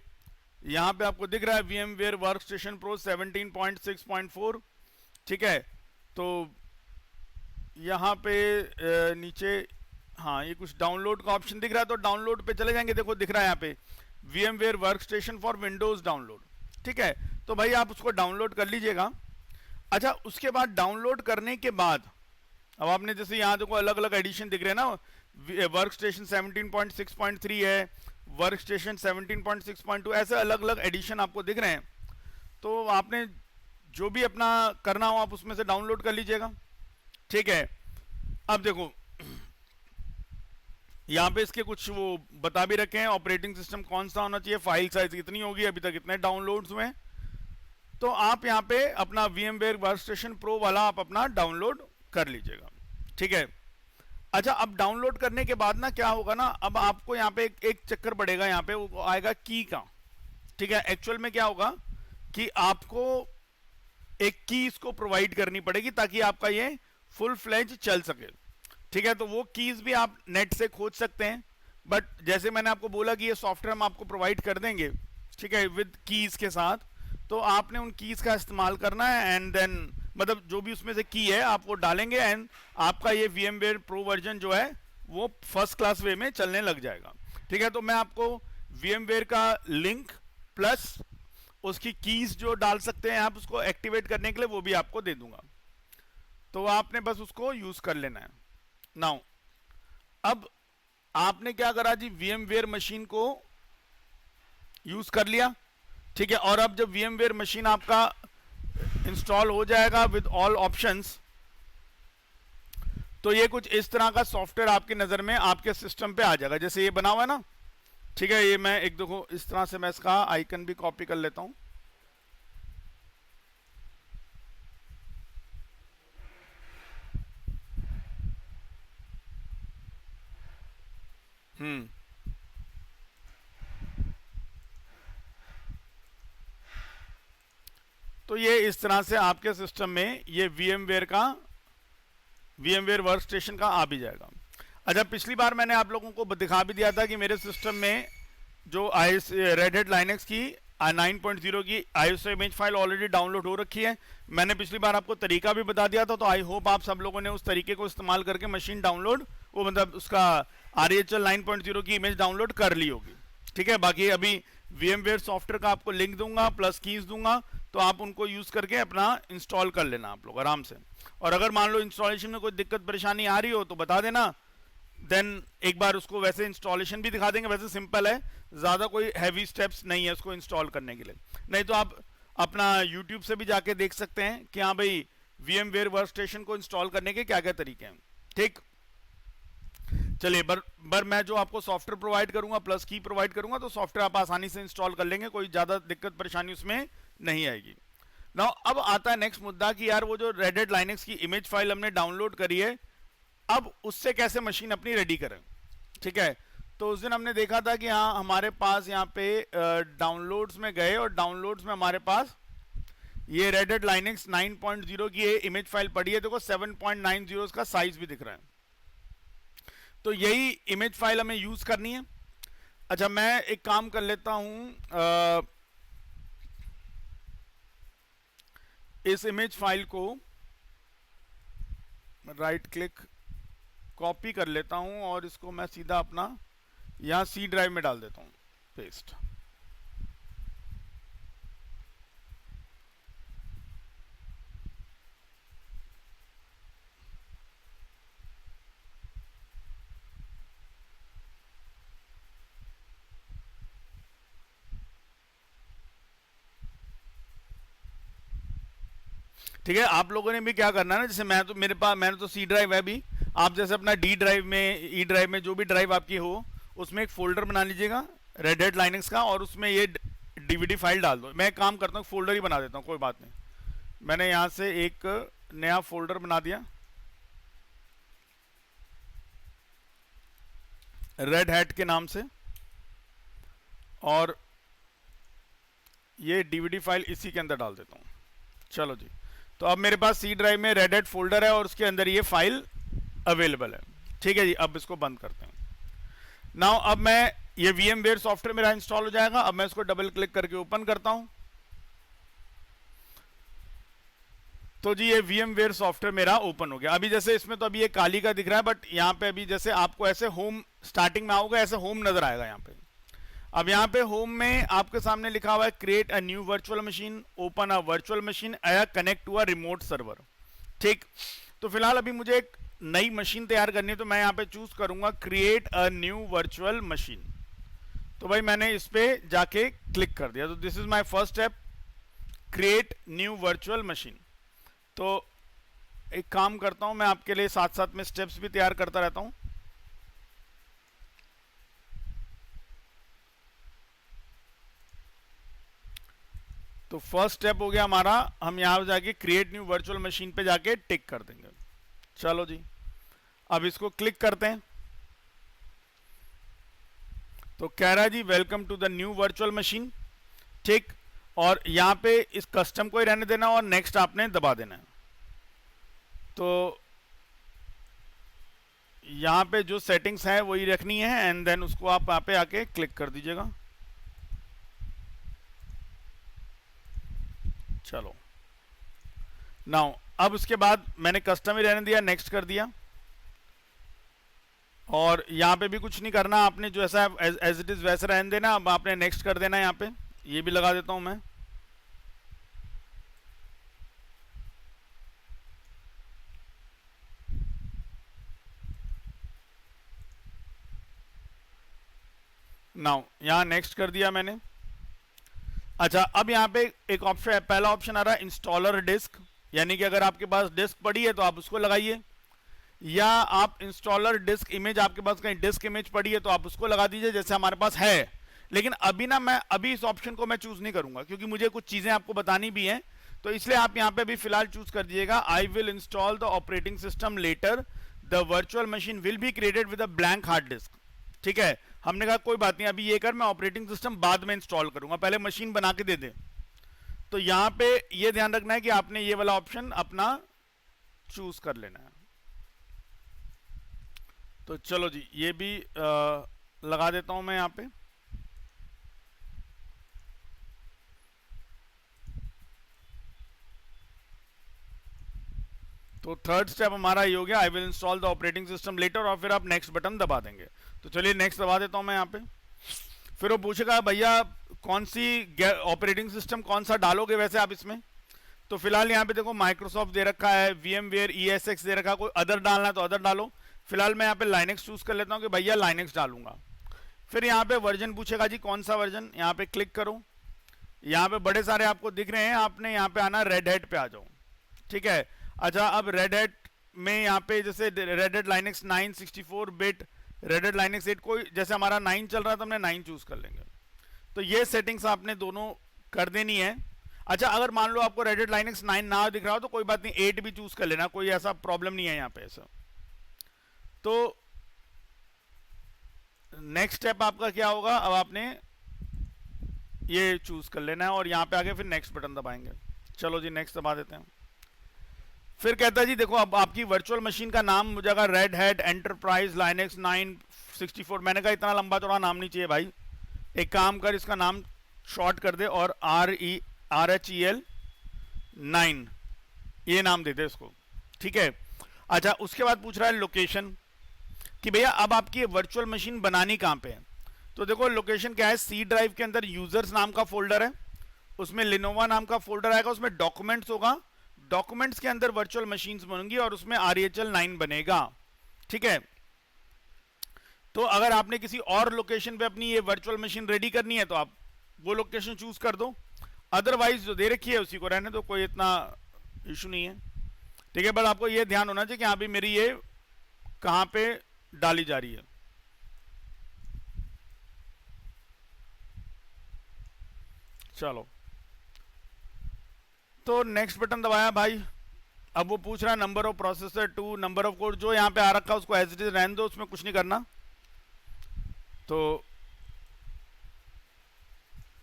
यहां पे आपको दिख रहा है VMware work station pro 17.6.4, ठीक है। तो यहां पे नीचे हाँ ये कुछ डाउनलोड का ऑप्शन दिख रहा है, तो डाउनलोड पे चले जाएंगे। देखो दिख रहा है यहाँ पे VMware work station for Windows download, ठीक है। तो भाई आप उसको डाउनलोड कर लीजिएगा। अच्छा, उसके बाद डाउनलोड करने के बाद अब आपने जैसे यहाँ देखो अलग अलग एडिशन दिख रहे हैं ना, वर्क स्टेशन 17.6.3 है, वर्क स्टेशन 17.6.2, ऐसे अलग अलग एडिशन आपको दिख रहे हैं। तो आपने जो भी अपना करना हो आप उसमें से डाउनलोड कर लीजिएगा, ठीक है। अब देखो यहाँ पे इसके कुछ वो बता भी रखे हैं, ऑपरेटिंग सिस्टम कौन सा होना चाहिए, फाइल साइज कितनी होगी, अभी तक इतने डाउनलोड्स हुए। तो आप यहाँ पे अपना VMware वर्कस्टेशन प्रो वाला आप अपना डाउनलोड कर लीजिएगा, ठीक है। अच्छा, अब डाउनलोड करने के बाद ना क्या होगा ना, अब आपको यहाँ पे एक चक्कर पड़ेगा, यहाँ पे वो आएगा की का, ठीक है। एक्चुअल में क्या होगा कि आपको एक की इसको प्रोवाइड करनी पड़ेगी ताकि आपका ये फुल फ्लेज चल सके, ठीक है। तो वो कीज भी आप नेट से खोज सकते हैं, बट जैसे मैंने आपको बोला कि ये सॉफ्टवेयर हम आपको प्रोवाइड कर देंगे, ठीक है, विद कीज के साथ। तो आपने उन कीज का इस्तेमाल करना है एंड देन मतलब जो भी उसमें से की है आप वो डालेंगे एंड आपका ये VMware प्रो वर्जन जो है वो फर्स्ट क्लास वे में चलने लग जाएगा, ठीक है। तो मैं आपको VMware का लिंक प्लस उसकी कीज जो डाल सकते हैं आप उसको एक्टिवेट करने के लिए वो भी आपको दे दूंगा, तो आपने बस उसको यूज कर लेना है। नाउ अब आपने क्या करा जी, VMware मशीन को यूज कर लिया, ठीक है। और अब जब VMware मशीन आपका इंस्टॉल हो जाएगा विद ऑल ऑप्शंस, तो ये कुछ इस तरह का सॉफ्टवेयर आपकी नजर में आपके सिस्टम पे आ जाएगा, जैसे ये बना हुआ है ना, ठीक है। ये मैं एक देखो इस तरह से मैं इसका आइकन भी कॉपी कर लेता हूं। तो ये इस तरह से आपके सिस्टम में ये VMware वर्कस्टेशन का आ भी जाएगा। अच्छा, पिछली बार मैंने आप लोगों को दिखा भी दिया था कि मेरे सिस्टम में जो रेड हैट लाइनक्स की 9.0 की ISO image file already download हो रखी है। मैंने पिछली बार आपको तरीका भी बता दिया था, तो आई होप आप सब लोगों ने उस तरीके को इस्तेमाल करके मशीन डाउनलोड वो मतलब उसका RHL 9.0 की इमेज डाउनलोड कर ली होगी, ठीक है। बाकी अभी VMware सॉफ्टवेयर का आपको लिंक दूंगा प्लस कीज दूंगा, तो आप उनको यूज करके अपना इंस्टॉल कर लेना आप लोग आराम से। और अगर मान लो इंस्टॉलेशन में कोई दिक्कत परेशानी आ रही हो तो बता देना, देन एक बार उसको वैसे इंस्टॉलेशन भी दिखा देंगे। वैसे सिंपल है, ज़्यादा कोई हैवी स्टेप्स नहीं है उसको इंस्टॉल करने के लिए। नहीं तो आप अपना यूट्यूब से भी जाके देख सकते हैं कि हाँ भाई VMware वर्कस्टेशन को इंस्टॉल करने के क्या क्या तरीके हैं, ठीक। चलिए बर मैं जो आपको सॉफ्टवेयर प्रोवाइड करूंगा प्लस की प्रोवाइड करूंगा, तो सॉफ्टवेयर आप आसानी से इंस्टॉल कर लेंगे, कोई ज़्यादा दिक्कत परेशानी उसमें नहीं आएगी। नाउ अब आता है नेक्स्ट मुद्दा कि यार वो जो रेड हैट लाइनक्स की इमेज फाइल हमने डाउनलोड करी है, अब उससे कैसे मशीन अपनी रेडी करें, ठीक है। तो उस दिन हमने देखा था कि हाँ हमारे पास यहाँ पे डाउनलोड्स में गए और डाउनलोड्स में हमारे पास ये रेड हैट लाइनक्स 9.0 की इमेज फाइल पड़ी है। देखो 7.90 उसका साइज भी दिख रहा है, तो यही इमेज फाइल हमें यूज करनी है। अच्छा, मैं एक काम कर लेता हूं, इस इमेज फाइल को राइट क्लिक कॉपी कर लेता हूं और इसको मैं सीधा अपना यहां C ड्राइव में डाल देता हूं, पेस्ट। ठीक है, आप लोगों ने भी क्या करना है ना, जैसे मैं तो मेरे पास मैंने तो C ड्राइव है भी, आप जैसे अपना D ड्राइव में E ड्राइव में जो भी ड्राइव आपकी हो उसमें एक फोल्डर बना लीजिएगा रेड हैट लाइनक्स का, और उसमें ये डीवीडी फाइल डाल दो। मैं काम करता हूँ, फोल्डर ही बना देता हूँ, कोई बात नहीं। मैंने यहाँ से एक नया फोल्डर बना दिया रेड हैट के नाम से, और ये डीवीडी फाइल इसी के अंदर डाल देता हूँ। चलो जी, तो अब मेरे पास सी ड्राइव में रेड हैट फोल्डर है और उसके अंदर ये फाइल अवेलेबल है। ठीक है जी, अब इसको बंद करते हैं। नाउ अब मैं ये VMware सॉफ्टवेयर मेरा इंस्टॉल हो जाएगा। अब मैं इसको डबल क्लिक करके ओपन करता हूं। तो जी ये VMware सॉफ्टवेयर मेरा ओपन हो गया। अभी जैसे इसमें तो अभी ये काली का दिख रहा है, बट यहाँ पे अभी जैसे आपको ऐसे होम स्टार्टिंग में आओगे ऐसे होम नजर आएगा यहाँ पे। अब यहाँ पे होम में आपके सामने लिखा हुआ है create a new virtual machine, open a virtual machine या connect to a remote server. ठीक, तो फिलहाल अभी मुझे एक नई मशीन तैयार करनी है, तो मैं यहाँ पे चूज करूंगा create a new virtual machine. तो भाई मैंने इस पे जाके क्लिक कर दिया। तो this is my first step, create new virtual machine. तो एक काम करता हूं, मैं आपके लिए साथ साथ में स्टेप्स भी तैयार करता रहता हूं। तो फर्स्ट स्टेप हो गया हमारा, हम यहां जाके क्रिएट न्यू वर्चुअल मशीन पे जाके टिक कर देंगे। चलो जी, अब इसको क्लिक करते हैं। तो कह रहा है जी welcome to the new virtual machine. ठीक, और यहां पे इस कस्टम को ही रहने देना और नेक्स्ट आपने दबा देना है। तो यहां पे जो सेटिंग्स है वही रखनी है, एंड देन उसको आप यहां पे आके क्लिक कर दीजिएगा। चलो, नाउ अब उसके बाद मैंने कस्टम ही रहने दिया, नेक्स्ट कर दिया। और यहाँ पे भी कुछ नहीं करना आपने, जो ऐसा एज इट इज वैसे रहने देना। अब आपने नेक्स्ट कर देना। यहाँ पे ये भी लगा देता हूं मैं। नाउ यहाँ नेक्स्ट कर दिया मैंने। अच्छा, अब यहाँ पे एक ऑप्शन है, पहला ऑप्शन आ रहा है इंस्टॉलर डिस्क, यानी कि अगर आपके पास डिस्क पड़ी है तो आप उसको लगाइए, या आप इंस्टॉलर डिस्क इमेज, आपके पास कहीं डिस्क इमेज पड़ी है तो आप उसको लगा दीजिए, जैसे हमारे पास है। लेकिन अभी ना मैं अभी इस ऑप्शन को मैं चूज नहीं करूंगा, क्योंकि मुझे कुछ चीजें आपको बतानी भी हैं। तो इसलिए आप यहाँ पे अभी फिलहाल चूज कर दीजिएगा, I will install the operating system later, the virtual machine will be created with a blank hard disk. ठीक है, हमने कहा कोई बात नहीं, अभी ये कर, मैं ऑपरेटिंग सिस्टम बाद में इंस्टॉल करूंगा, पहले मशीन बना के दे दे। तो यहां पे ये ध्यान रखना है कि आपने ये वाला ऑप्शन अपना चूज कर लेना है। तो चलो जी, ये भी लगा देता हूं मैं यहां पे। तो थर्ड स्टेप हमारा ये हो गया, I will install the operating system later, और फिर आप नेक्स्ट बटन दबा देंगे। तो चलिए नेक्स्ट दबा देता हूं मैं यहाँ पे। फिर वो पूछेगा भैया कौन सी ऑपरेटिंग सिस्टम कौन सा डालोगे वैसे आप इसमें। तो फिलहाल यहाँ पे देखो माइक्रोसॉफ्ट दे रखा है, VMware ESX दे रखा है, कोई अदर डालना है तो अदर डालो। फिलहाल मैं यहाँ पे लाइनेक्स चूज कर लेता हूँ कि भैया लाइनेक्स डालूंगा। फिर यहाँ पे वर्जन पूछेगा जी कौन सा वर्जन, यहाँ पे क्लिक करो। यहाँ पे बड़े सारे आपको दिख रहे हैं, आपने यहाँ पे आना रेड हैट पे आ जाओ। ठीक है, अच्छा अब रेड हैट में यहाँ पे जैसे red hat Linux 9 64 bit, red hat Linux 8, कोई जैसे हमारा 9 चल रहा है तो हमने 9 चूज कर लेंगे। तो ये सेटिंग्स आपने दोनों कर देनी है। अच्छा, अगर मान लो आपको रेड हैट लाइनेक्स 9 ना दिख रहा हो तो कोई बात नहीं, 8 भी चूज कर लेना, कोई ऐसा प्रॉब्लम नहीं है यहाँ पे ऐसा। तो नेक्स्ट स्टेप आपका क्या होगा, अब आपने ये चूज कर लेना है और यहाँ पे आके फिर नेक्स्ट बटन दबाएंगे। चलो जी नेक्स्ट दबा देते हैं। फिर कहता है जी देखो अब आपकी वर्चुअल मशीन का नाम हो जाएगा रेड हैट एंटरप्राइज लाइनेक्स 9 64। मैंने कहा इतना लंबा चौड़ा नाम नहीं चाहिए भाई, एक काम कर इसका नाम शॉर्ट कर दे और RHEL 9 ये नाम दे दे इसको। ठीक है, अच्छा उसके बाद पूछ रहा है लोकेशन, कि भैया अब आपकी वर्चुअल मशीन बनानी कहाँ पे है। तो देखो लोकेशन क्या है, सी ड्राइव के अंदर यूजर्स नाम का फोल्डर है, उसमें लिनोवा नाम का फोल्डर आएगा, उसमें डॉक्यूमेंट्स होगा, डॉक्यूमेंट्स के अंदर वर्चुअल मशीन्स बनेंगी और उसमें RHEL 9 बनेगा। ठीक है, तो अगर आपने किसी और लोकेशन पे अपनी ये वर्चुअल मशीन रेडी करनी है तो आप वो लोकेशन चूज कर दो, अदरवाइज जो दे रखी है उसी को रहने दो, कोई इतना इशू नहीं है। ठीक है, बस आपको ये ध्यान होना चाहिए कि हाँ भी मेरी ये कहाँ पे डाली जा रही है। चलो, तो नेक्स्ट बटन दबाया भाई। अब वो पूछ रहा है number of processor two, number of core, जो यहाँ पे आ रखा है उसको एज इट इज रहने दो, उसमें कुछ नहीं करना। तो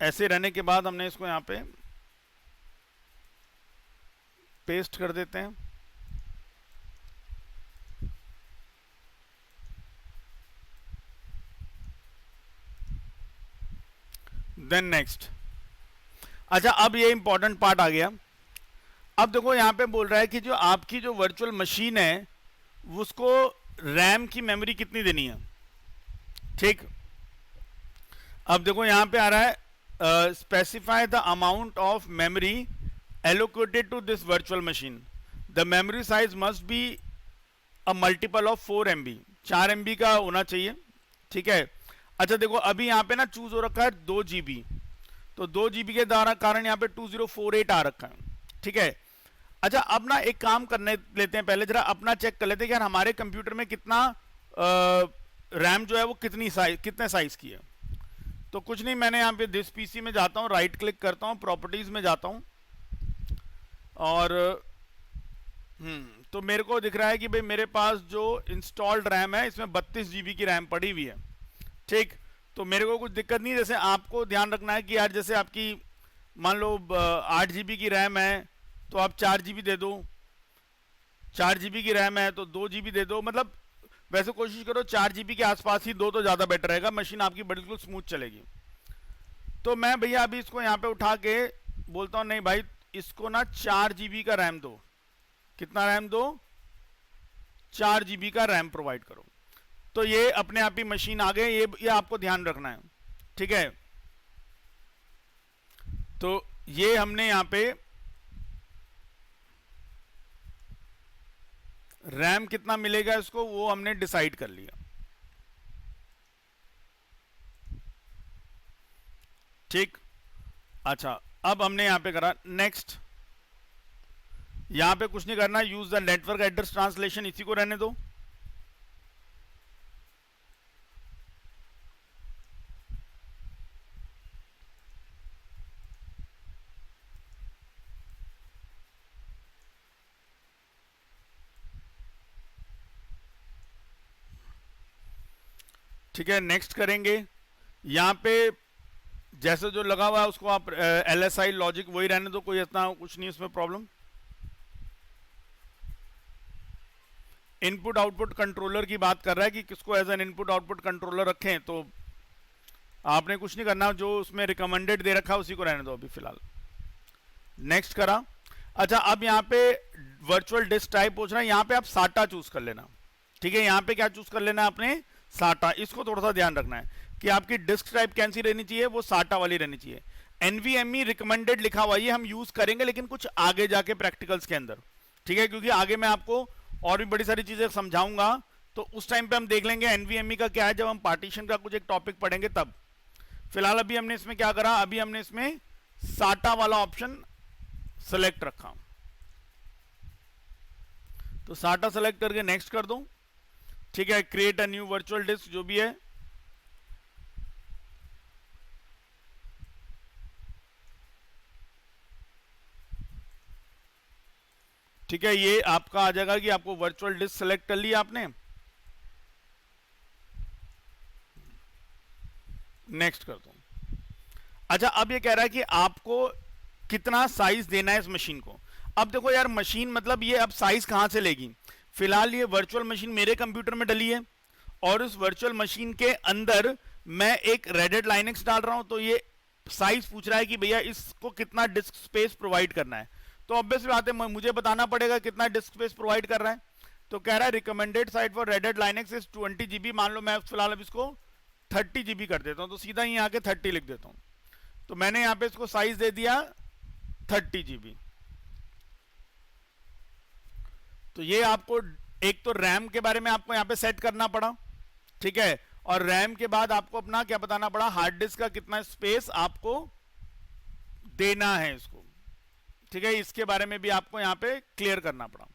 ऐसे रहने के बाद हमने इसको यहाँ पे पेस्ट कर देते हैं। देन नेक्स्ट, अच्छा अब ये इंपॉर्टेंट पार्ट आ गया। अब देखो यहाँ पे बोल रहा है कि जो आपकी जो वर्चुअल मशीन है उसको रैम की मेमोरी कितनी देनी है। ठीक, अब देखो यहाँ पे आ रहा है specify the amount of memory allocated to this virtual machine, the memory size must be a multiple of 4 MB, 4 MB का होना चाहिए। ठीक है, अच्छा देखो अभी यहाँ पे ना चूज हो रखा है 2 GB, तो 2 GB के द्वारा कारण यहाँ पे 2048 आ रखा है। ठीक है, अच्छा अब ना एक काम करने लेते हैं, पहले जरा अपना चेक कर लेते हैं कि यार हमारे कंप्यूटर में कितना रैम जो है वो कितने साइज की है। तो कुछ नहीं, मैंने यहाँ पे दिस पीसी में जाता हूँ, राइट क्लिक करता हूँ, प्रॉपर्टीज में जाता हूँ और तो मेरे को दिख रहा है कि भाई मेरे पास जो इंस्टॉल्ड रैम है इसमें 32 GB की रैम पड़ी हुई है। ठीक, तो मेरे को कुछ दिक्कत नहीं। जैसे आपको ध्यान रखना है कि यार जैसे आपकी मान लो 8 GB की रैम है तो आप 4 GB दे दो, 4 GB की रैम है तो 2 GB दे दो, मतलब वैसे कोशिश करो 4 GB के आसपास ही दो तो ज़्यादा बेटर रहेगा, मशीन आपकी बिल्कुल स्मूथ चलेगी। तो मैं भैया अभी इसको यहाँ पे उठा के बोलता हूँ नहीं भाई इसको ना 4 GB का रैम दो। कितना रैम दो? 4 GB का रैम प्रोवाइड करो। तो ये अपने आप ही मशीन आ गए, ये आपको ध्यान रखना है। ठीक है, तो ये हमने यहाँ पे रैम कितना मिलेगा इसको वो हमने डिसाइड कर लिया। ठीक, अच्छा अब हमने यहां पे करा नेक्स्ट, यहां पे कुछ नहीं करना, use the network address translation, इसी को रहने दो। ठीक है, नेक्स्ट करेंगे। यहां पे जैसे जो लगा हुआ है उसको आप LSI लॉजिक वही रहने दो, कोई इतना कुछ नहीं उसमें प्रॉब्लम। इनपुट आउटपुट कंट्रोलर की बात कर रहा है कि किसको as an input output controller रखें, तो आपने कुछ नहीं करना, जो उसमें रिकमेंडेड दे रखा है उसी को रहने दो अभी फिलहाल। नेक्स्ट करा। अच्छा अब यहाँ पे वर्चुअल डिस्क टाइप पूछ रहा है, यहाँ पे आप साटा चूज कर लेना। ठीक है, यहाँ पे क्या चूज कर लेना है आपने? साटा। इसको थोड़ा सा ध्यान रखना है कि आपकी डिस्क टाइप कैसी रहनी चाहिए, वो साटा वाली रहनी चाहिए। NVMe रिकमेंडेड लिखा हुआ, ये हम यूज करेंगे लेकिन कुछ आगे जाके प्रैक्टिकल्स के अंदर। ठीक है, क्योंकि आगे मैं आपको और भी बड़ी सारी चीजें समझाऊंगा, तो उस टाइम पे हम देख लेंगे NVMe का क्या है, जब हम पार्टीशन का कुछ एक टॉपिक पढ़ेंगे तब। फिलहाल अभी हमने इसमें क्या करा, अभी हमने इसमें साटा वाला ऑप्शन सेलेक्ट रखा, तो साटा सेलेक्ट करके नेक्स्ट कर दो। ठीक है, create a new virtual disc जो भी है। ठीक है, ये आपका आ जाएगा कि आपको वर्चुअल डिस्क सेलेक्ट कर लिया आपने। नेक्स्ट कर दो। अच्छा अब ये कह रहा है कि आपको कितना साइज देना है इस मशीन को। अब देखो यार मशीन मतलब ये अब साइज कहां से लेगी। फिलहाल ये वर्चुअल मशीन मेरे कंप्यूटर में डली है और इस वर्चुअल मशीन के अंदर मैं एक रेडेड लाइनेक्स डाल रहा हूं, तो ये साइज पूछ रहा है कि भैया इसको कितना डिस्क स्पेस प्रोवाइड करना है। तो ऑब्वियस बात है मुझे बताना पड़ेगा कितना डिस्क स्पेस प्रोवाइड कर रहा है। तो कह रहा है recommended size for Red Hat Linux is 20 GB। मान लो मैं फिलहाल अब इसको 30 GB कर देता हूं, तो सीधा ही आके 30 लिख देता हूं। तो मैंने यहां पे इसको साइज दे दिया 30 GB। तो ये आपको एक तो रैम के बारे में आपको यहां पे सेट करना पड़ा। ठीक है, और रैम के बाद आपको अपना क्या बताना पड़ा, हार्ड डिस्क का कितना स्पेस आपको देना है इसको। ठीक है, इसके बारे में भी आपको यहां पे क्लियर करना पड़ा।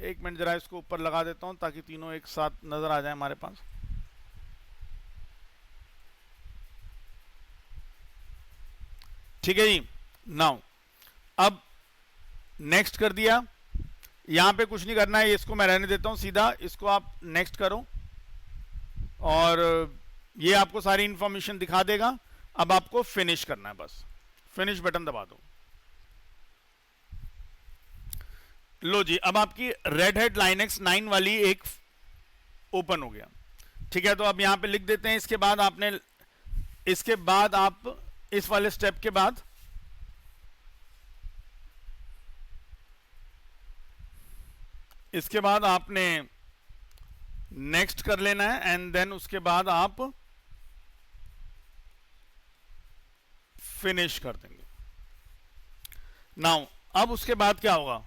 एक मिनट जरा इसको ऊपर लगा देता हूं ताकि तीनों एक साथ नजर आ जाए हमारे पास। ठीक है जी। नाउ अब नेक्स्ट कर दिया, यहां पे कुछ नहीं करना है, इसको मैं रहने देता हूं, सीधा इसको आप नेक्स्ट करो और ये आपको सारी इंफॉर्मेशन दिखा देगा। अब आपको फिनिश करना है, बस फिनिश बटन दबा दो। लो जी, अब आपकी रेड हैट लाइनेक्स 9 वाली एक ओपन हो गया। ठीक है, तो अब यहां पे लिख देते हैं, इसके बाद आप इस वाले स्टेप के बाद आपने नेक्स्ट कर लेना है एंड देन उसके बाद आप फिनिश कर देंगे। नाउ अब उसके बाद क्या होगा,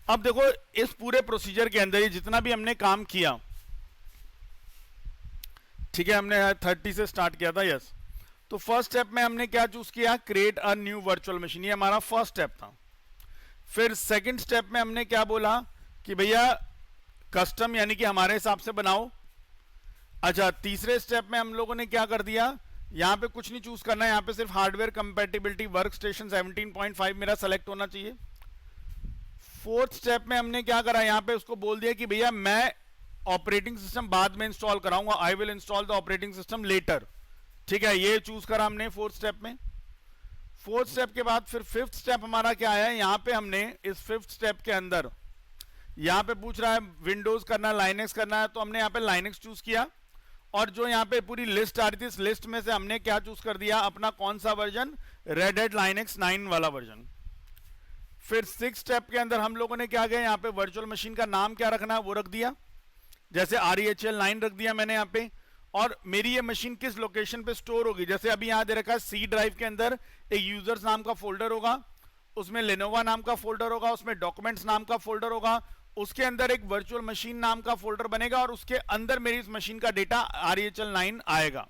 अब देखो इस पूरे प्रोसीजर के अंदर ही जितना भी हमने काम किया, ठीक है, हमने 30 से स्टार्ट किया था, यस। तो फर्स्ट स्टेप में हमने क्या चूज किया, create a new virtual machine, ये हमारा फर्स्ट स्टेप था। फिर सेकंड स्टेप में हमने क्या बोला कि भैया कस्टम यानी कि हमारे हिसाब से बनाओ। अच्छा, तीसरे स्टेप में हम लोगों ने क्या कर दिया, यहां पे कुछ नहीं चूज करना है, यहां पे सिर्फ हार्डवेयर कंपैटिबिलिटी वर्क स्टेशन 17.5 मेरा सेलेक्ट होना चाहिए। फोर्थ स्टेप में हमने क्या करा, यहां पे उसको बोल दिया कि भैया मैं ऑपरेटिंग सिस्टम बाद में इंस्टॉल कराऊंगा, I will install the operating system later. ठीक है, ये चूज करा हमने फोर्थ स्टेप में। फोर्थ स्टेप के बाद फिर फिफ्थ स्टेप हमारा क्या है, यहां पे हमने इस फिफ्थ स्टेप के अंदर यहां पे पूछ रहा है विंडोज करना है लाइनेक्स करना है, तो हमने यहां पे लाइनेक्स चूज किया। और जो यहां पे पूरी लिस्ट आ रही थी, इस लिस्ट में से हमने क्या चूज कर दिया, अपना कौन सा वर्जन, रेड हैट लाइनेक्स 9 वाला वर्जन। फिर सिक्स स्टेप के अंदर हम लोगों ने क्या किया, यहाँ पे वर्चुअल मशीन का नाम क्या रखना है वो रख दिया, जैसे REHL 9 रख दिया मैंने यहाँ पे। और मेरी ये मशीन किस लोकेशन पे स्टोर होगी, जैसे अभी यहाँ दे रखा है सी ड्राइव के अंदर एक यूजर्स नाम का फोल्डर होगा, उसमें लेनोवा नाम का फोल्डर होगा, उसमें डॉक्यूमेंट्स नाम का फोल्डर होगा, उसके अंदर एक वर्चुअल मशीन नाम का फोल्डर बनेगा और उसके अंदर मेरी इस मशीन का डेटा REHL 9 आएगा।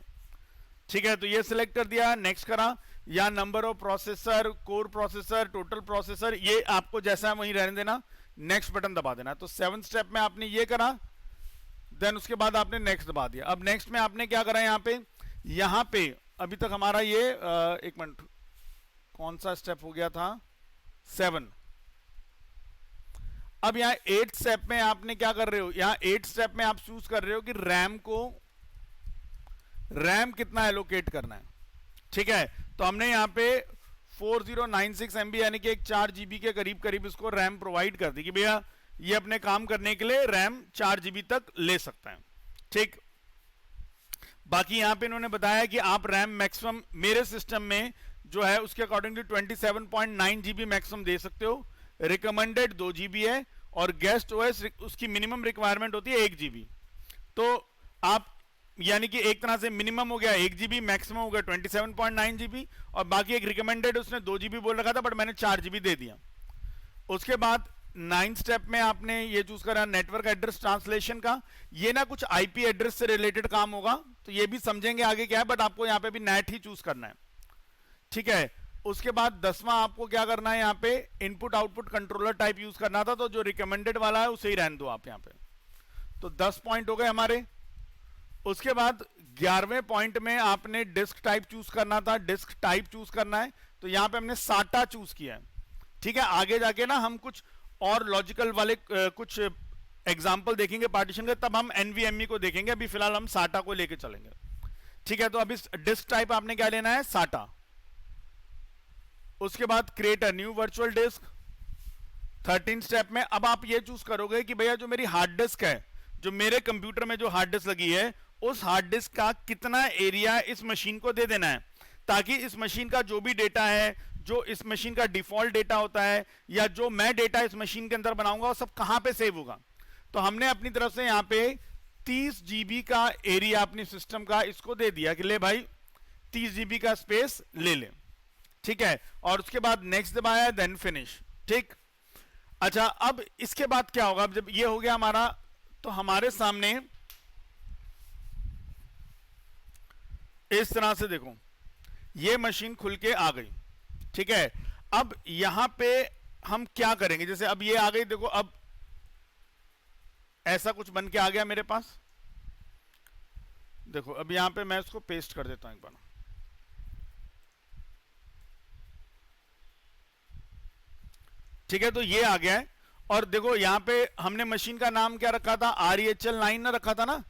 ठीक है, तो ये सिलेक्ट कर दिया, नेक्स्ट करा, या number of processor, core processor, total processor, ये आपको जैसा है वहीं रहने देना, नेक्स्ट बटन दबा देना। तो सेवंथ स्टेप में आपने ये करा, देन उसके बाद आपने नेक्स्ट दबा दिया। अब नेक्स्ट में आपने क्या करा, यहाँ पे अभी तक हमारा ये एक मिनट, कौन सा स्टेप हो गया था, 7। अब यहाँ 8 स्टेप में आपने क्या कर रहे हो, यहाँ 8 स्टेप में आप चूज कर रहे हो कि रैम कितना एलोकेट करना है। ठीक है, तो हमने यहाँ पे 4096 MB यानी कि एक 4 GB के करीब इसको रैम प्रोवाइड कर दी कि भैया ये अपने काम करने के लिए रैम 4 GB तक ले सकता है। ठीक, बाकी यहाँ पे इन्होंने बताया कि आप रैम मैक्सिमम मेरे सिस्टम में जो है उसके अकॉर्डिंगली 27.9 GB मैक्सिमम दे सकते हो, रिकमेंडेड 2 GB है, और गेस्ट OS उसकी मिनिमम रिक्वायरमेंट होती है 1 GB। तो आप यानी कि एक तरह से मिनिमम हो गया 1 GB, मैक्सिमम हो गया 27.9 GB, और बाकी एक रिकमेंडेड उसने 2 GB बोल रखा था बट मैंने 4 GB दे दिया। उसके बाद 9 स्टेप में आपने ये चूज करा नेटवर्क एड्रेस ट्रांसलेशन का, ये ना कुछ IP एड्रेस से रिलेटेड काम होगा, तो ये भी समझेंगे आगे क्या है, बट आपको यहाँ पे भी नेट ही चूज करना है। ठीक है, उसके बाद 10वां आपको क्या करना है, यहाँ पे input output controller type use करना था, तो जो रिकमेंडेड वाला है उसे ही रहने दो आप यहाँ पे। तो 10 पॉइंट हो गए हमारे। उसके बाद 11वें पॉइंट में आपने डिस्क टाइप चूज करना था, डिस्क टाइप चूज करना है, तो यहां पे हमने SATA चूज किया है। ठीक है, आगे जाके ना हम कुछ और लॉजिकल वाले कुछ एग्जांपल देखेंगे पार्टीशन के, तब हम NVMe को देखेंगे, अभी फिलहाल हम SATA को लेके चलेंगे। ठीक है, तो अभी डिस्क टाइप आपने क्या लेना है, SATA। उसके बाद create a new virtual disc 13 step में। अब आप ये चूज करोगे कि भैया जो मेरी हार्ड डिस्क है, जो मेरे कंप्यूटर में जो हार्ड डिस्क लगी है, उस हार्ड डिस्क का कितना एरिया इस मशीन को दे देना है, ताकि इस मशीन का जो भी डेटा है, जो इस मशीन का डिफॉल्ट डेटा होता है, या जो मैं डेटा इस मशीन के अंदर बनाऊंगा, वो सब कहां पे सेव होगा। तो हमने अपनी तरफ से यहां पे 30 GB का एरिया अपनी सिस्टम का इसको दे दिया कि ले भाई 30 GB का स्पेस ले ले। ठीक है, और उसके बाद नेक्स्ट दबाया, देन फिनिश। ठीक, अच्छा, अब इसके बाद क्या होगा, अब जब ये हो गया हमारा, तो हमारे सामने इस तरह से देखो ये मशीन खुल के आ गई। ठीक है, अब यहां पे हम क्या करेंगे, जैसे अब ये आ गई, देखो अब ऐसा कुछ बन के आ गया मेरे पास। देखो अब यहां पे मैं इसको पेस्ट कर देता हूं एक बार। ठीक है, तो ये आ गया है। और देखो यहाँ पे हमने मशीन का नाम क्या रखा था, REHL9 ना रखा था ना,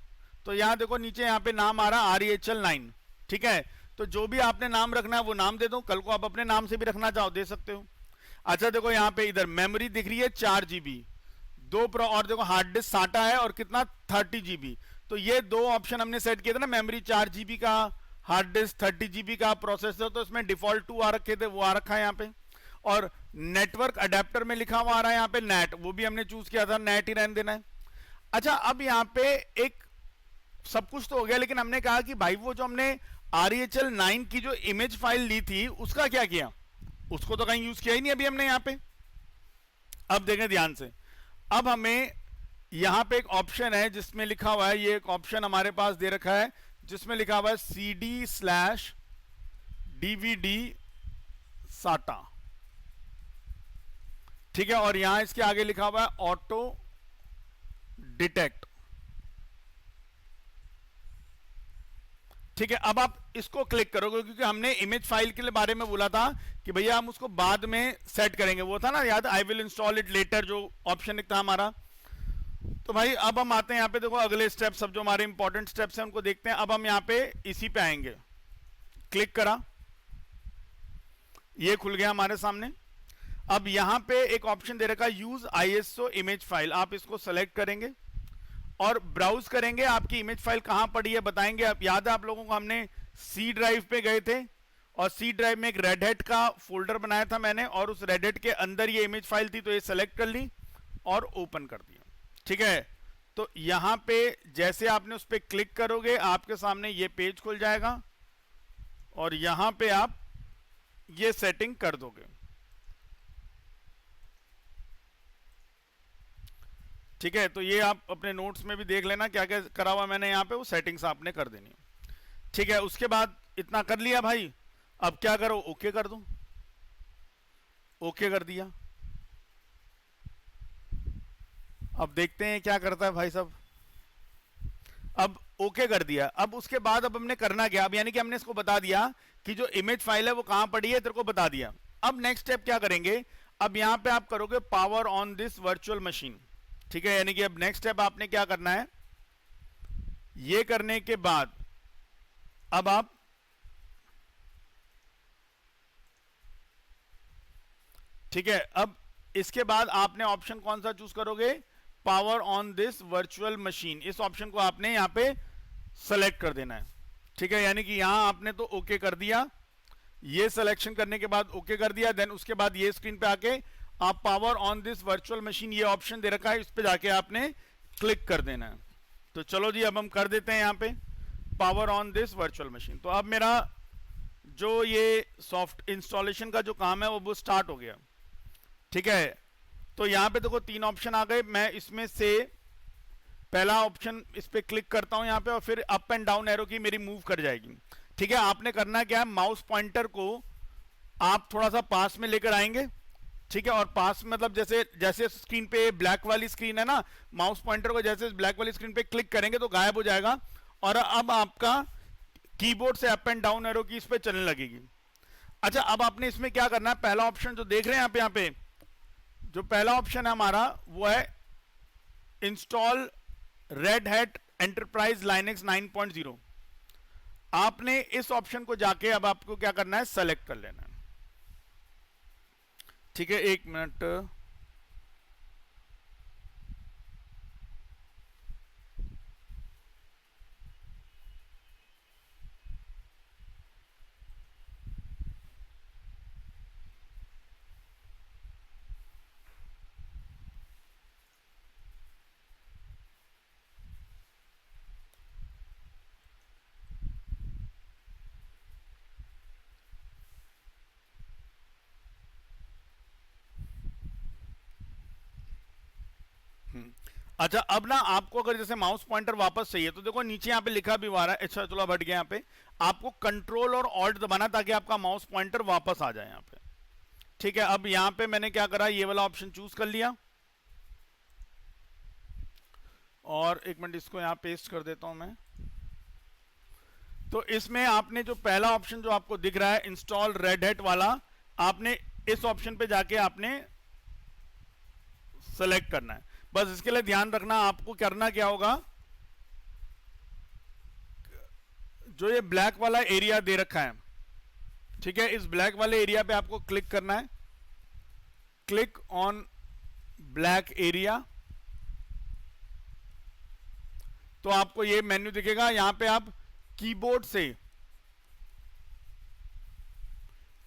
तो यहाँ देखो नीचे यहाँ पे नाम आ रहा REHL9। ठीक है, तो जो भी आपने नाम रखना है वो नाम दे दो, कल को आप अपने नाम से भी रखना चाहो दे सकते हो। अच्छा देखो यहाँ पे इधर मेमोरी दिख रही है 4 GB, और देखो हार्ड डिस्क साटा है और कितना 30 GB। तो ये दो ऑप्शन हमने सेट किए थे ना, मेमोरी 4 GB का, हार्ड डिस्क 30 GB का, प्रोसेसर तो इसमें डिफॉल्ट 2 आ रखे थे, वो आ रखा है यहाँ पे। और नेटवर्क अडेप्टर में लिखा हुआ आ रहा है यहाँ पे नेट, वो भी हमने चूज किया था, नेट ही रहने देना है। अच्छा अब यहाँ पे एक सब कुछ तो हो गया, लेकिन हमने कहा कि भाई वो जो हमने REHL9 की जो इमेज फाइल ली थी उसका क्या किया, उसको तो कहीं यूज किया ही नहीं अभी हमने यहाँ पे। अब देखें ध्यान से, अब हमें यहां पे एक ऑप्शन है जिसमें लिखा हुआ है, ये एक ऑप्शन हमारे पास दे रखा है जिसमें लिखा हुआ है CD/DVD SATA। ठीक है, और यहां इसके आगे लिखा हुआ है ऑटो डिटेक्ट। ठीक है, अब आप इसको क्लिक करोगे क्योंकि हमने इमेज फाइल के लिए बारे में बोला था कि भैया हम उसको बाद में सेट करेंगे, वो था ना याद, आई विल इंस्टॉल इट लेटर जो ऑप्शन एक था हमारा। तो भाई अब हम आते हैं यहाँ पे, देखो अगले स्टेप्स, सब जो हमारे इंपॉर्टेंट स्टेप्स हैं उनको देखते हैं। अब हम यहाँ पे इसी पे आएंगे, क्लिक करा, ये खुल गया हमारे सामने। अब यहाँ पे एक ऑप्शन दे रखा है यूज ISO इमेज फाइल, आप इसको सेलेक्ट करेंगे और ब्राउज करेंगे आपकी इमेज फाइल कहां पड़ी है बताएंगे। अब याद है आप लोगों को, हमने सी ड्राइव पे गए थे और सी ड्राइव में एक रेड हैट का फोल्डर बनाया था मैंने, और उस रेड हैट के अंदर ये इमेज फाइल थी, तो ये सेलेक्ट कर ली और ओपन कर दिया। ठीक है, तो यहां पे जैसे आपने उस पर क्लिक करोगे आपके सामने ये पेज खुल जाएगा और यहां पे आप ये सेटिंग कर दोगे। ठीक है, तो ये आप अपने नोट्स में भी देख लेना क्या क्या करा हुआ मैंने यहाँ पे, वो सेटिंग्स आपने कर देनी है। ठीक है, उसके बाद इतना कर लिया भाई, अब क्या करो, ओके कर दो। ओके कर दिया, अब देखते हैं क्या करता है भाई साहब। अब ओके कर दिया, अब उसके बाद अब हमने करना क्या, अब यानी कि हमने इसको बता दिया कि जो इमेज फाइल है वो कहां पड़ी है, तेरे को बता दिया। अब नेक्स्ट स्टेप क्या करेंगे, अब यहां पे आप करोगे power on this virtual machine. ठीक है, यानी कि अब नेक्स्ट स्टेप आपने क्या करना है, ये करने के बाद अब आप ठीक है, अब इसके बाद आपने ऑप्शन कौन सा चूज करोगे, power on this virtual machine, इस ऑप्शन को आपने यहां पे सेलेक्ट कर देना है। ठीक है, यानी कि यहां आपने तो ओके कर दिया, ये सिलेक्शन करने के बाद ओके कर दिया, देन उसके बाद ये स्क्रीन पे आके आप power on this virtual machine, ये ऑप्शन दे रखा है, इस पे जाके आपने क्लिक कर देना है। तो चलो जी अब हम कर देते हैं यहां पे power on this virtual machine. तो अब मेरा जो ये सॉफ्ट इंस्टॉलेशन का जो काम है वो स्टार्ट हो गया। ठीक है, तो यहां पे देखो 3 ऑप्शन आ गए, मैं इसमें से पहला ऑप्शन इस पे क्लिक करता हूं यहां पे और फिर अप एंड डाउन एरो की मेरी मूव कर जाएगी। ठीक है, आपने करना क्या है, माउस पॉइंटर को आप थोड़ा सा पास में लेकर आएंगे। ठीक है, और पास मतलब जैसे जैसे स्क्रीन पे ब्लैक वाली स्क्रीन है ना, माउस पॉइंटर को जैसे ब्लैक वाली स्क्रीन पे क्लिक करेंगे तो गायब हो जाएगा, और अब आपका कीबोर्ड से अप एंड डाउन एरो की इस पे चलने लगेगी। अच्छा, अब आपने इसमें क्या करना है, पहला ऑप्शन जो देख रहे हैं यहाँ पे जो पहला ऑप्शन है हमारा वो है install red hat enterprise Linux 9.0। आपने इस ऑप्शन को जाके अब आपको क्या करना है, सेलेक्ट कर लेना है। ठीक है, 1 मिनट, अच्छा अब ना आपको अगर जैसे माउस पॉइंटर वापस चाहिए तो देखो नीचे यहाँ पे लिखा भी हुआ है, अच्छा चलो हट गया, यहाँ पे आपको कंट्रोल और ऑल्ट दबाना ताकि आपका माउस पॉइंटर वापस आ जाए यहाँ पे। ठीक है, अब यहाँ पे मैंने क्या करा, ये वाला ऑप्शन चूज कर लिया और 1 मिनट इसको यहाँ पेस्ट कर देता हूं मैं। तो इसमें आपने जो पहला ऑप्शन जो आपको दिख रहा है इंस्टॉल रेड हैट वाला, आपने इस ऑप्शन पे जाके आपने सेलेक्ट करना है। बस इसके लिए ध्यान रखना, आपको करना क्या होगा, जो ये ब्लैक वाला एरिया दे रखा है, ठीक है, इस ब्लैक वाले एरिया पे आपको क्लिक करना है, क्लिक ऑन ब्लैक एरिया। तो आपको ये मेन्यू दिखेगा, यहां पे आप कीबोर्ड से,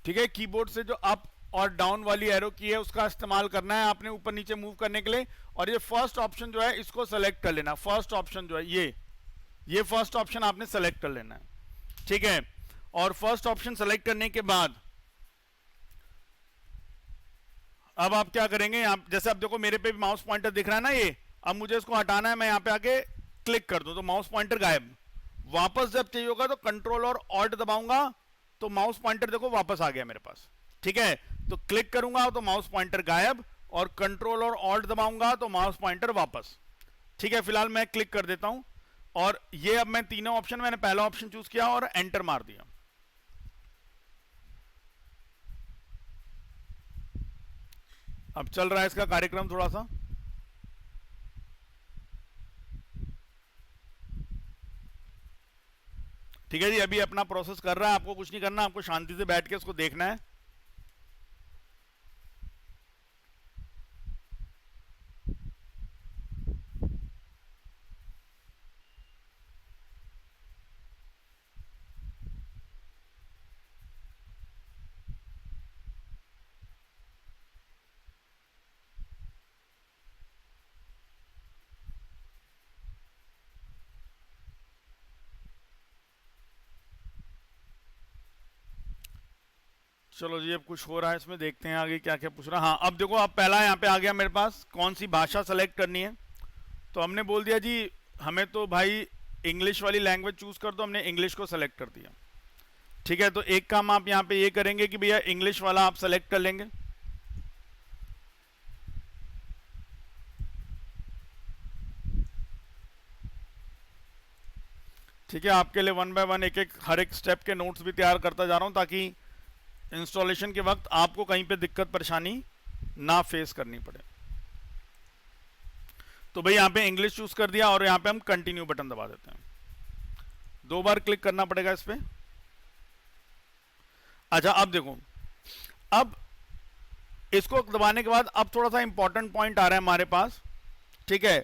ठीक है, कीबोर्ड से जो अप और डाउन वाली एरो की है उसका इस्तेमाल करना है आपने ऊपर नीचे मूव करने के लिए। और ये फर्स्ट ऑप्शन जो है इसको सेलेक्ट कर लेना, फर्स्ट ऑप्शन जो है ये फर्स्ट ऑप्शन आपने सेलेक्ट कर लेना है, ठीक है। और फर्स्ट ऑप्शन सेलेक्ट करने के बाद अब आप क्या करेंगे, आप जैसे अब देखो मेरे पे भी माउस पॉइंटर दिख रहा है ना ये, अब मुझे इसको हटाना है, मैं यहां पे आके क्लिक कर दूं तो माउस पॉइंटर गायब। वापस जब चाहिए होगा तो कंट्रोल और ऑल्ट दबाऊंगा तो माउस पॉइंटर देखो वापस आ गया मेरे पास, ठीक है। तो क्लिक करूंगा तो माउस पॉइंटर गायब, और कंट्रोल और ऑल्ट दबाऊंगा तो माउस पॉइंटर वापस, ठीक है। फिलहाल मैं क्लिक कर देता हूं, और ये अब मैं तीनों ऑप्शन, मैंने पहला ऑप्शन चूज किया और एंटर मार दिया। अब चल रहा है इसका कार्यक्रम थोड़ा सा, ठीक है जी। अभी अपना प्रोसेस कर रहा है, आपको कुछ नहीं करना, आपको शांति से बैठ के इसको देखना है। चलो जी, अब कुछ हो रहा है इसमें, देखते हैं आगे क्या क्या पूछ रहा है। हाँ, अब देखो, अब पहला यहाँ पे आ गया मेरे पास, कौन सी भाषा सेलेक्ट करनी है। तो हमने बोल दिया जी हमें तो भाई इंग्लिश वाली लैंग्वेज चूज कर दो, हमने इंग्लिश को सेलेक्ट कर दिया, ठीक है। तो एक काम आप यहाँ पे ये करेंगे कि भैया इंग्लिश वाला आप सेलेक्ट कर लेंगे, ठीक है। आपके लिए वन बाय वन एक एक हर एक स्टेप के नोट्स भी तैयार करता जा रहा हूँ, ताकि इंस्टॉलेशन के वक्त आपको कहीं पे दिक्कत परेशानी ना फेस करनी पड़े। तो भाई यहाँ पे इंग्लिश चूज कर दिया, और यहाँ पे हम कंटिन्यू बटन दबा देते हैं, 2 बार क्लिक करना पड़ेगा इस पे। अच्छा, अब देखो, अब इसको दबाने के बाद अब थोड़ा सा इंपॉर्टेंट पॉइंट आ रहा है हमारे पास, ठीक है।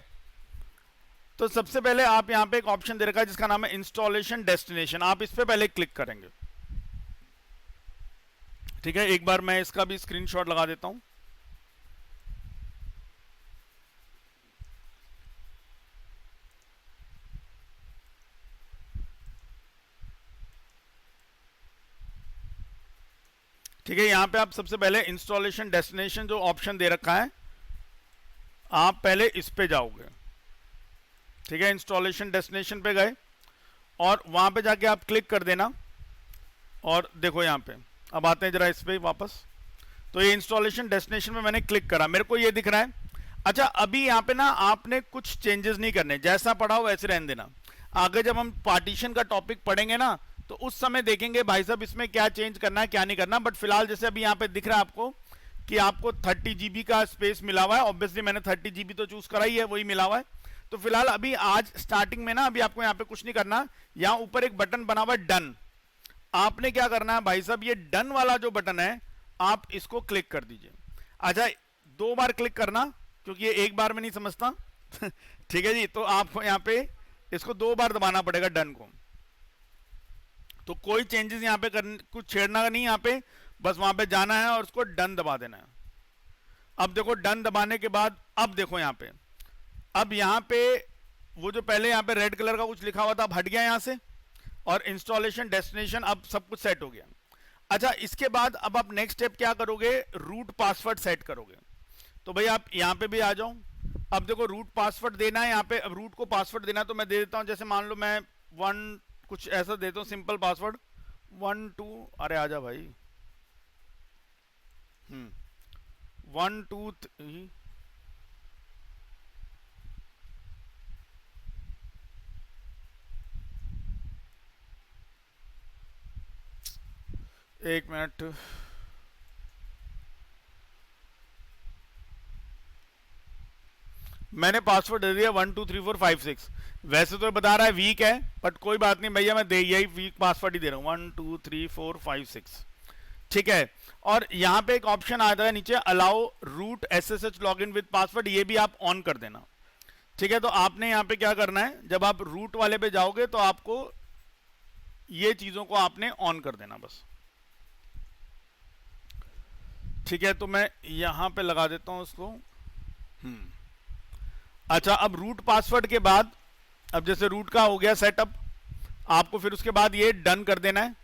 तो सबसे पहले आप यहां पे एक ऑप्शन दे रखा है जिसका नाम है इंस्टॉलेशन डेस्टिनेशन, आप इस पे पहले क्लिक करेंगे, ठीक है। एक बार मैं इसका भी स्क्रीनशॉट लगा देता हूं। ठीक है, यहां पे आप सबसे पहले इंस्टॉलेशन डेस्टिनेशन जो ऑप्शन दे रखा है, आप पहले इस पे जाओगे, ठीक है। इंस्टॉलेशन डेस्टिनेशन पे गए और वहां पे जाके आप क्लिक कर देना, और देखो यहां पे अब आते हैं जरा इस पे वापस। तो ये इंस्टॉलेशन डेस्टिनेशन में मैंने क्लिक करा, मेरे को ये दिख रहा है। अच्छा, अभी यहाँ पे ना आपने कुछ चेंजेस नहीं करने, जैसा पढ़ा हो वैसे रहने देना। आगे जब हम पार्टीशन का टॉपिक पढ़ेंगे ना, तो उस समय देखेंगे भाई साहब इसमें क्या चेंज करना है क्या नहीं करना। बट फिलहाल जैसे अभी यहाँ पे दिख रहा है आपको कि आपको 30 GB का स्पेस मिला हुआ है, ऑब्वियसली मैंने 30 GB तो चूज करा ही है, वही मिला हुआ है। तो फिलहाल अभी आज स्टार्टिंग में ना, अभी आपको यहाँ पे कुछ नहीं करना। यहाँ ऊपर एक बटन बना हुआ है डन, आपने क्या करना है भाई साहब, ये डन वाला जो बटन है आप इसको क्लिक कर दीजिए। अच्छा, 2 बार क्लिक करना, क्योंकि ये एक बार में नहीं समझता ठीक है जी। तो आपको यहाँ पे इसको 2 बार दबाना पड़ेगा डन को। तो कोई चेंजेस यहाँ पे कुछ छेड़ना नहीं, यहाँ पे बस वहां पे जाना है और उसको डन दबा देना है। अब देखो, डन दबाने के बाद अब देखो यहाँ पे, अब यहाँ पे वो जो पहले यहाँ पे रेड कलर का कुछ लिखा हुआ था अब हट गया यहाँ से, और इंस्टॉलेशन डेस्टिनेशन अब सब कुछ सेट हो गया। अच्छा, इसके बाद अब आप नेक्स्ट स्टेप क्या करोगे, रूट पासवर्ड सेट करोगे। तो भाई आप यहाँ पे भी आ जाओ। अब देखो, रूट पासवर्ड देना है यहाँ पे। अब रूट को पासवर्ड देना है तो मैं दे देता हूँ, जैसे मान लो मैं 1 कुछ ऐसा देता हूँ सिंपल पासवर्ड, 1 2, अरे आजा भाई, 1 2 3, एक मिनट, मैंने पासवर्ड दे दिया 123456। वैसे तो बता रहा है वीक है, बट कोई बात नहीं भैया, मैं दे यही वीक पासवर्ड ही दे रहा हूँ, 123456। ठीक है। और यहाँ पे एक ऑप्शन आता है नीचे, allow root SSH login with password, ये भी आप ऑन कर देना। ठीक है, तो आपने यहाँ पे क्या करना है, जब आप रूट वाले पे जाओगे तो आपको ये चीजों को आपने ऑन कर देना बस। ठीक है, तो मैं यहां पे लगा देता हूं उसको। अच्छा, अब रूट पासवर्ड के बाद, अब जैसे रूट का हो गया सेटअप, आपको फिर उसके बाद ये डन कर देना है।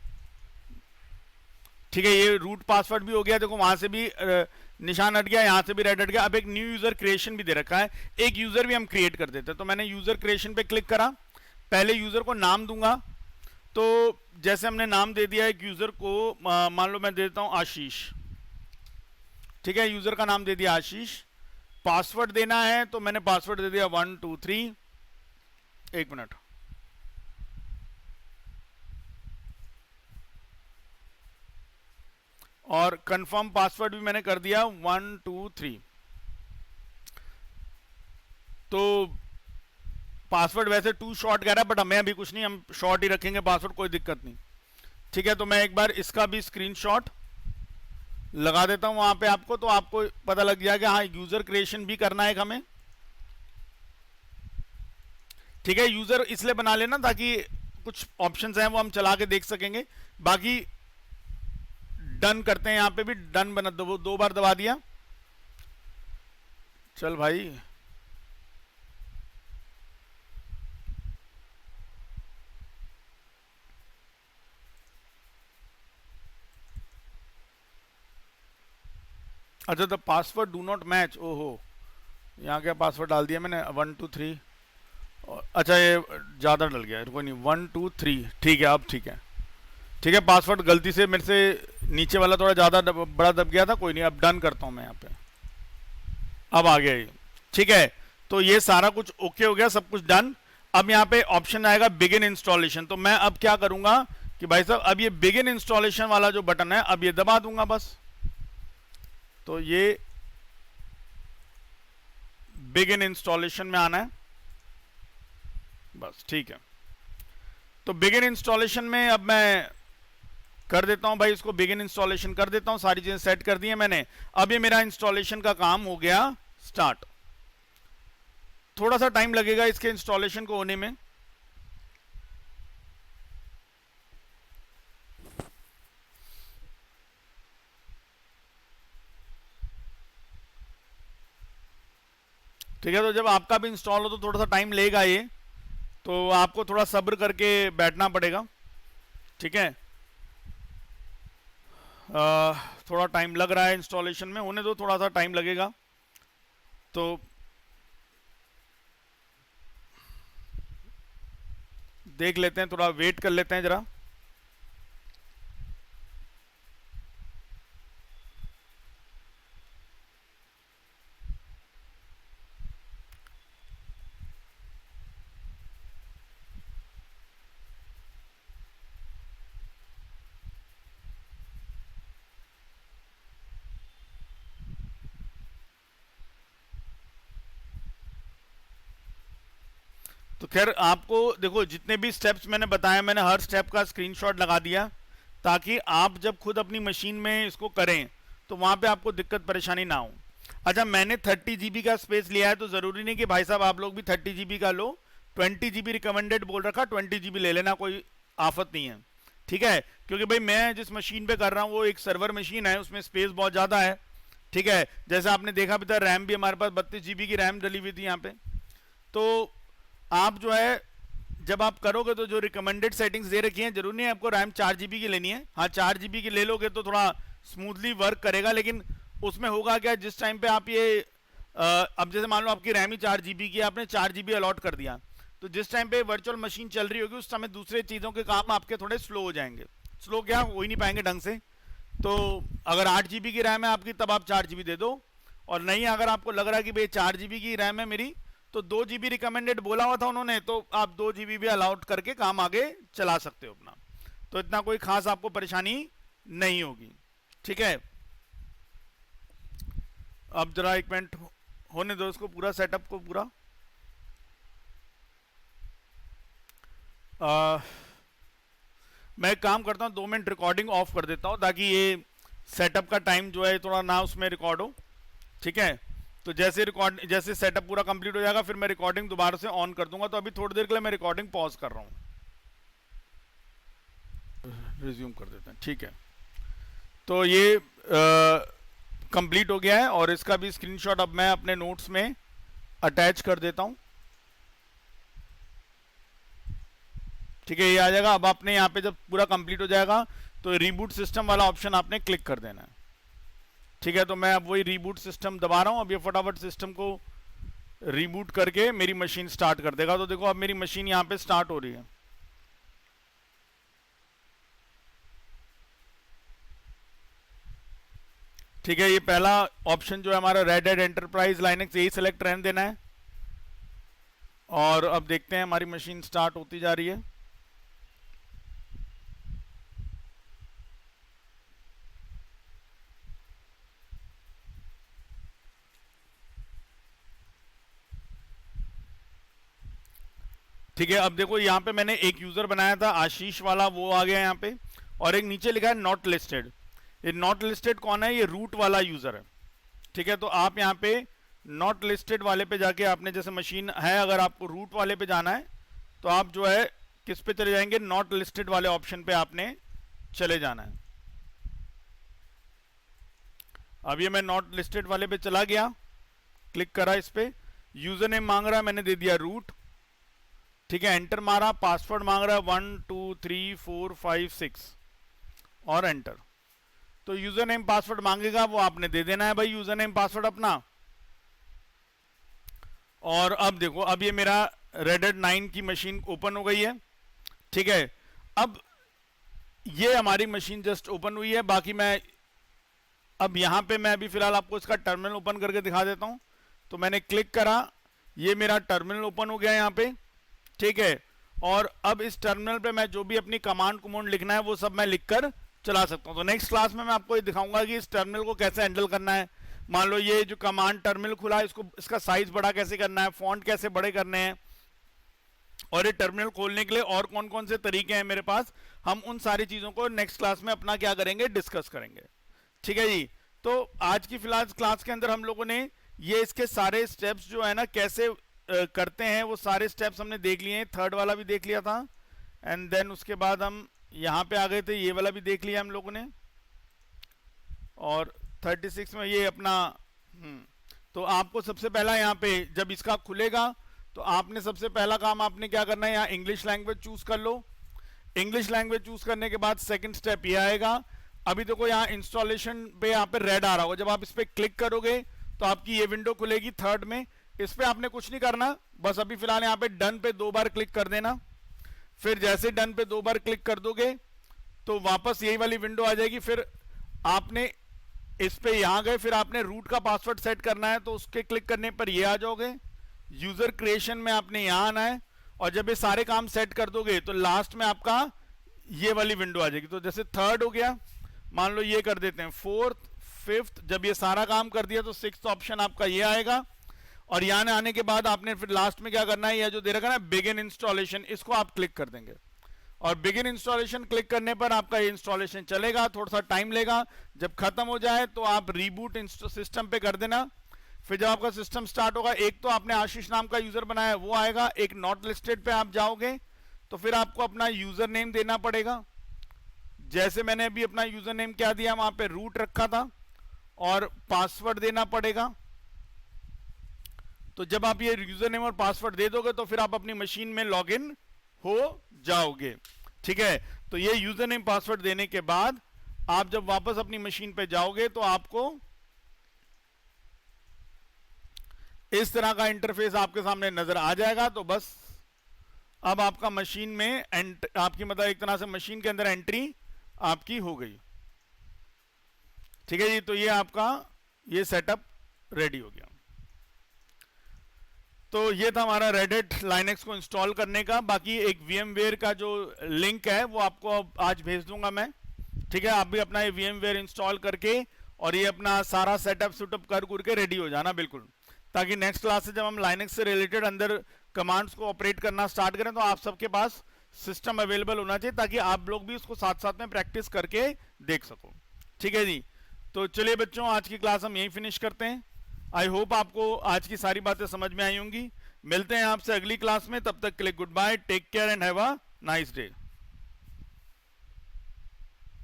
ठीक है, ये रूट पासवर्ड भी हो गया, देखो वहां से भी निशान हट गया, यहां से भी रेड हट गया। अब एक न्यू यूजर क्रिएशन भी दे रखा है, एक यूजर भी हम क्रिएट कर देते हैं। तो मैंने यूजर क्रिएशन पे क्लिक करा, पहले यूजर को नाम दूंगा। तो जैसे हमने नाम दे दिया एक यूजर को, मान लो मैं देता हूं आशीष। ठीक है, यूजर का नाम दे दिया आशीष। पासवर्ड देना है तो मैंने पासवर्ड दे दिया 123। एक मिनट, और कंफर्म पासवर्ड भी मैंने कर दिया 123। तो पासवर्ड वैसे टू शॉर्ट कह रहा है, बट हमें अभी कुछ नहीं, हम शॉर्ट ही रखेंगे पासवर्ड, कोई दिक्कत नहीं। ठीक है, तो मैं एक बार इसका भी स्क्रीनशॉट लगा देता हूं वहां पे आपको, तो आपको पता लग जाएगा हाँ यूजर क्रिएशन भी करना है हमें। ठीक है, यूजर इसलिए बना लेना ताकि कुछ ऑप्शंस हैं वो हम चला के देख सकेंगे। बाकी डन करते हैं, यहां पे भी डन बना, दो बार दबा दिया। चल भाई, अच्छा, the password do not match. ओहो, यहाँ क्या पासवर्ड डाल दिया मैंने, 123। अच्छा, ये ज़्यादा डल गया, कोई नहीं, 123। ठीक है, अब ठीक है। ठीक है, पासवर्ड गलती से मेरे से नीचे वाला थोड़ा ज़्यादा बड़ा दब गया था, कोई नहीं, अब डन करता हूँ मैं यहाँ पे। अब आ गया ये। ठीक है, तो ये सारा कुछ ओके हो गया, सब कुछ डन। अब यहाँ पे ऑप्शन आएगा बिगिन इंस्टॉलेशन। तो मैं अब क्या करूंगा कि भाई साहब, अब ये बिगिन इंस्टॉलेशन वाला जो बटन है, अब ये दबा दूंगा बस। तो ये बिगिन इंस्टॉलेशन में आना है बस। ठीक है, तो बिगिन इंस्टॉलेशन में अब मैं कर देता हूं भाई, इसको बिगिन इंस्टॉलेशन कर देता हूं, सारी चीजें सेट कर दी है मैंने। अब ये मेरा इंस्टॉलेशन का काम हो गया स्टार्ट। थोड़ा सा टाइम लगेगा इसके इंस्टॉलेशन को होने में। ठीक है, तो जब आपका भी इंस्टॉल हो तो थोड़ा सा टाइम लेगा ये, तो आपको थोड़ा सब्र करके बैठना पड़ेगा। ठीक है, थोड़ा टाइम लग रहा है इंस्टॉलेशन में, होने दो, थोड़ा सा टाइम लगेगा। तो देख लेते हैं, थोड़ा वेट कर लेते हैं जरा। तो खैर, आपको देखो जितने भी स्टेप्स मैंने बताया, मैंने हर स्टेप का स्क्रीनशॉट लगा दिया, ताकि आप जब खुद अपनी मशीन में इसको करें तो वहां पे आपको दिक्कत परेशानी ना हो। अच्छा, मैंने 30 GB का स्पेस लिया है, तो जरूरी नहीं कि भाई साहब आप लोग भी 30 GB का लो। 20 GB रिकमेंडेड बोल रखा, 20 GB ले लेना, कोई आफत नहीं है। ठीक है, क्योंकि भाई मैं जिस मशीन पे कर रहा हूँ वो एक सर्वर मशीन है, उसमें स्पेस बहुत ज्यादा है। ठीक है, जैसे आपने देखा भी था, रैम भी हमारे पास 32 GB की रैम डली हुई थी यहाँ पे। तो आप जो है जब आप करोगे तो जो रिकमेंडेड सेटिंग्स दे रखी हैं, जरूरी नहीं है आपको रैम 4 GB की लेनी है। हाँ, 4 GB की ले लोगे तो थोड़ा स्मूथली वर्क करेगा, लेकिन उसमें होगा क्या, जिस टाइम पे आप ये अब जैसे मान लो आपकी रैम ही 4 GB की, आपने 4 GB अलॉट कर दिया, तो जिस टाइम पे वर्चुअल मशीन चल रही होगी उस समय दूसरे चीज़ों के काम आपके थोड़े स्लो हो जाएंगे। स्लो क्या, हो ही नहीं पाएंगे ढंग से। तो अगर 8 GB की रैम है आपकी, तब आप 4 GB दे दो, और नहीं अगर आपको लग रहा है कि भाई 4 GB की रैम है मेरी, तो 2 GB रिकमेंडेड बोला हुआ था उन्होंने, तो आप 2 GB भी अलाउड करके काम आगे चला सकते हो अपना। तो इतना कोई खास आपको परेशानी नहीं होगी। ठीक है, अब जरा एक मिनट होने दो इसको पूरा सेटअप को पूरा। मैं एक काम करता हूँ 2 मिनट रिकॉर्डिंग ऑफ कर देता हूँ ताकि ये सेटअप का टाइम जो है थोड़ा ना उसमें रिकॉर्ड हो, ठीक है। तो जैसे सेटअप पूरा कंप्लीट हो जाएगा फिर मैं रिकॉर्डिंग दोबारा से ऑन कर दूंगा। तो अभी थोड़ी देर के लिए मैं रिकॉर्डिंग पॉज कर रहा हूँ, रिज्यूम कर देते हैं, ठीक है। तो ये कंप्लीट हो गया है और इसका भी स्क्रीनशॉट अब मैं अपने नोट्स में अटैच कर देता हूँ, ठीक है। ये आ जाएगा। अब आपने यहाँ पे जब पूरा कंप्लीट हो जाएगा तो रीबूट सिस्टम वाला ऑप्शन आपने क्लिक कर देना है, ठीक है। तो मैं अब वही रीबूट सिस्टम दबा रहा हूँ। अब ये फटाफट सिस्टम को रीबूट करके मेरी मशीन स्टार्ट कर देगा। तो देखो अब मेरी मशीन यहाँ पे स्टार्ट हो रही है, ठीक है। ये पहला ऑप्शन जो है हमारा रेड हैट एंटरप्राइज लाइनक्स, यही सेलेक्ट रहने देना है। और अब देखते हैं हमारी मशीन स्टार्ट होती जा रही है। ठीक है। अब देखो यहाँ पे मैंने एक यूजर बनाया था आशीष वाला, वो आ गया यहाँ पे। और एक नीचे लिखा है नॉट लिस्टेड। ये नॉट लिस्टेड कौन है? ये रूट वाला यूजर है, ठीक है। तो आप यहाँ पे नॉट लिस्टेड वाले पे जाके, आपने जैसे मशीन है, अगर आपको रूट वाले पे जाना है तो आप जो है किस पे चले जाएंगे? नॉट लिस्टेड वाले ऑप्शन पे आपने चले जाना है। अब ये मैं नॉट लिस्टेड वाले पे चला गया, क्लिक करा इस पे। यूजर नेम मांग रहा है, मैंने दे दिया रूट, ठीक है। एंटर मारा। पासवर्ड मांग रहा है 1 2 3 4 5 6 और एंटर। तो यूजर नेम पासवर्ड मांगेगा, वो आपने दे देना है भाई यूजर नेम पासवर्ड अपना। और अब देखो, अब ये मेरा रेड हैट 9 की मशीन ओपन हो गई है, ठीक है। अब ये हमारी मशीन जस्ट ओपन हुई है। बाकी मैं अब यहां पे मैं अभी फिलहाल आपको इसका टर्मिनल ओपन करके दिखा देता हूं। तो मैंने क्लिक करा, ये मेरा टर्मिनल ओपन हो गया यहाँ पे, ठीक है। और अब इस टर्मिनल पे मैं जो भी अपनी कमांड कुमांड लिखना है वो सब मैं लिखकर चला सकता हूं। तो नेक्स्ट क्लास में मैं आपको ये दिखाऊंगा कि इस टर्मिनल को कैसे हैंडल करना है। मान लो ये जो कमांड टर्मिनल खुला है, इसको इसका साइज बड़ा कैसे करना है, फॉन्ट कैसे बड़े करने हैं, और ये टर्मिनल खोलने के लिए और कौन कौन से तरीके हैं मेरे पास, हम उन सारी चीजों को नेक्स्ट क्लास में अपना क्या करेंगे, डिस्कस करेंगे, ठीक है जी। तो आज की फिलहाल क्लास के अंदर हम लोगों ने ये इसके सारे स्टेप्स जो है ना कैसे करते हैं वो सारे स्टेप्स हमने देख लिए हैं। थर्ड वाला भी देख लिया था, एंड देन उसके बाद हम यहाँ पे आ गए थे, ये वाला भी देख लिया हम लोगों ने। और 36 में ये अपना तो आपको सबसे पहला यहाँ पे जब इसका खुलेगा तो आपने सबसे पहला काम आपने क्या करना है, यहाँ इंग्लिश लैंग्वेज चूज कर लो। इंग्लिश लैंग्वेज चूज करने के बाद सेकंड स्टेप ये आएगा। अभी देखो यहाँ इंस्टॉलेशन पे यहाँ पे रेड आ रहा होगा, जब आप इस पे क्लिक करोगे तो आपकी ये विंडो खुलेगी थर्ड में। इस पे आपने कुछ नहीं करना, बस अभी फिलहाल यहाँ पे डन पे 2 बार क्लिक कर देना। फिर जैसे डन पे 2 बार क्लिक कर दोगे तो वापस यही वाली विंडो आ जाएगी। फिर आपने इस पे यहां गए, फिर आपने रूट का पासवर्ड सेट करना है, तो उसके क्लिक करने पर ये आ जाओगे। यूजर क्रिएशन में आपने यहां आना है, और जब ये सारे काम सेट कर दोगे तो लास्ट में आपका ये वाली विंडो आ जाएगी। तो जैसे थर्ड हो गया, मान लो ये कर देते हैं फोर्थ, फिफ्थ। जब ये सारा काम कर दिया तो सिक्स्थ ऑप्शन आपका ये आएगा। और यहां आने के बाद आपने फिर लास्ट में क्या करना है, यह जो दे रखा है ना बिगिन इंस्टॉलेशन, इसको आप क्लिक कर देंगे। और बिगिन इंस्टॉलेशन क्लिक करने पर आपका ये इंस्टॉलेशन चलेगा, थोड़ा सा टाइम लेगा। जब खत्म हो जाए तो आप रीबूट सिस्टम पे कर देना। फिर जब आपका सिस्टम स्टार्ट होगा, एक तो आपने आशीष नाम का यूजर बनाया है वो आएगा, एक नॉट लिस्टेड पे आप जाओगे तो फिर आपको अपना यूजर नेम देना पड़ेगा। जैसे मैंने अभी अपना यूजर नेम क्या दिया, वहां पे रूट रखा था, और पासवर्ड देना पड़ेगा। तो जब आप ये यूजर नेम और पासवर्ड दे दोगे तो फिर आप अपनी मशीन में लॉगिन हो जाओगे, ठीक है। तो ये यूजर नेम पासवर्ड देने के बाद आप जब वापस अपनी मशीन पे जाओगे तो आपको इस तरह का इंटरफेस आपके सामने नजर आ जाएगा। तो बस अब आपका मशीन में आपकी मतलब एक तरह से मशीन के अंदर एंट्री आपकी हो गई, ठीक है जी। तो ये आपका ये सेटअप रेडी हो गया। तो ये था हमारा रेड हैट लाइनक्स को इंस्टॉल करने का। बाकी एक VMware का जो लिंक है वो आपको आज भेज दूंगा मैं, ठीक है। आप भी अपना ये VMware इंस्टॉल करके और ये अपना सारा सेटअप कर के रेडी हो जाना, बिल्कुल। ताकि नेक्स्ट क्लास से जब हम लाइनक्स से रिलेटेड अंदर कमांड्स को ऑपरेट करना स्टार्ट करें तो आप सबके पास सिस्टम अवेलेबल होना चाहिए, ताकि आप लोग भी उसको साथ साथ में प्रैक्टिस करके देख सको। ठीक है जी, तो चलिए बच्चों, आज की क्लास हम यहीं फिनिश करते हैं। आई होप आपको आज की सारी बातें समझ में आई होंगी। मिलते हैं आपसे अगली क्लास में, तब तक के लिए goodbye, take care and have a nice day.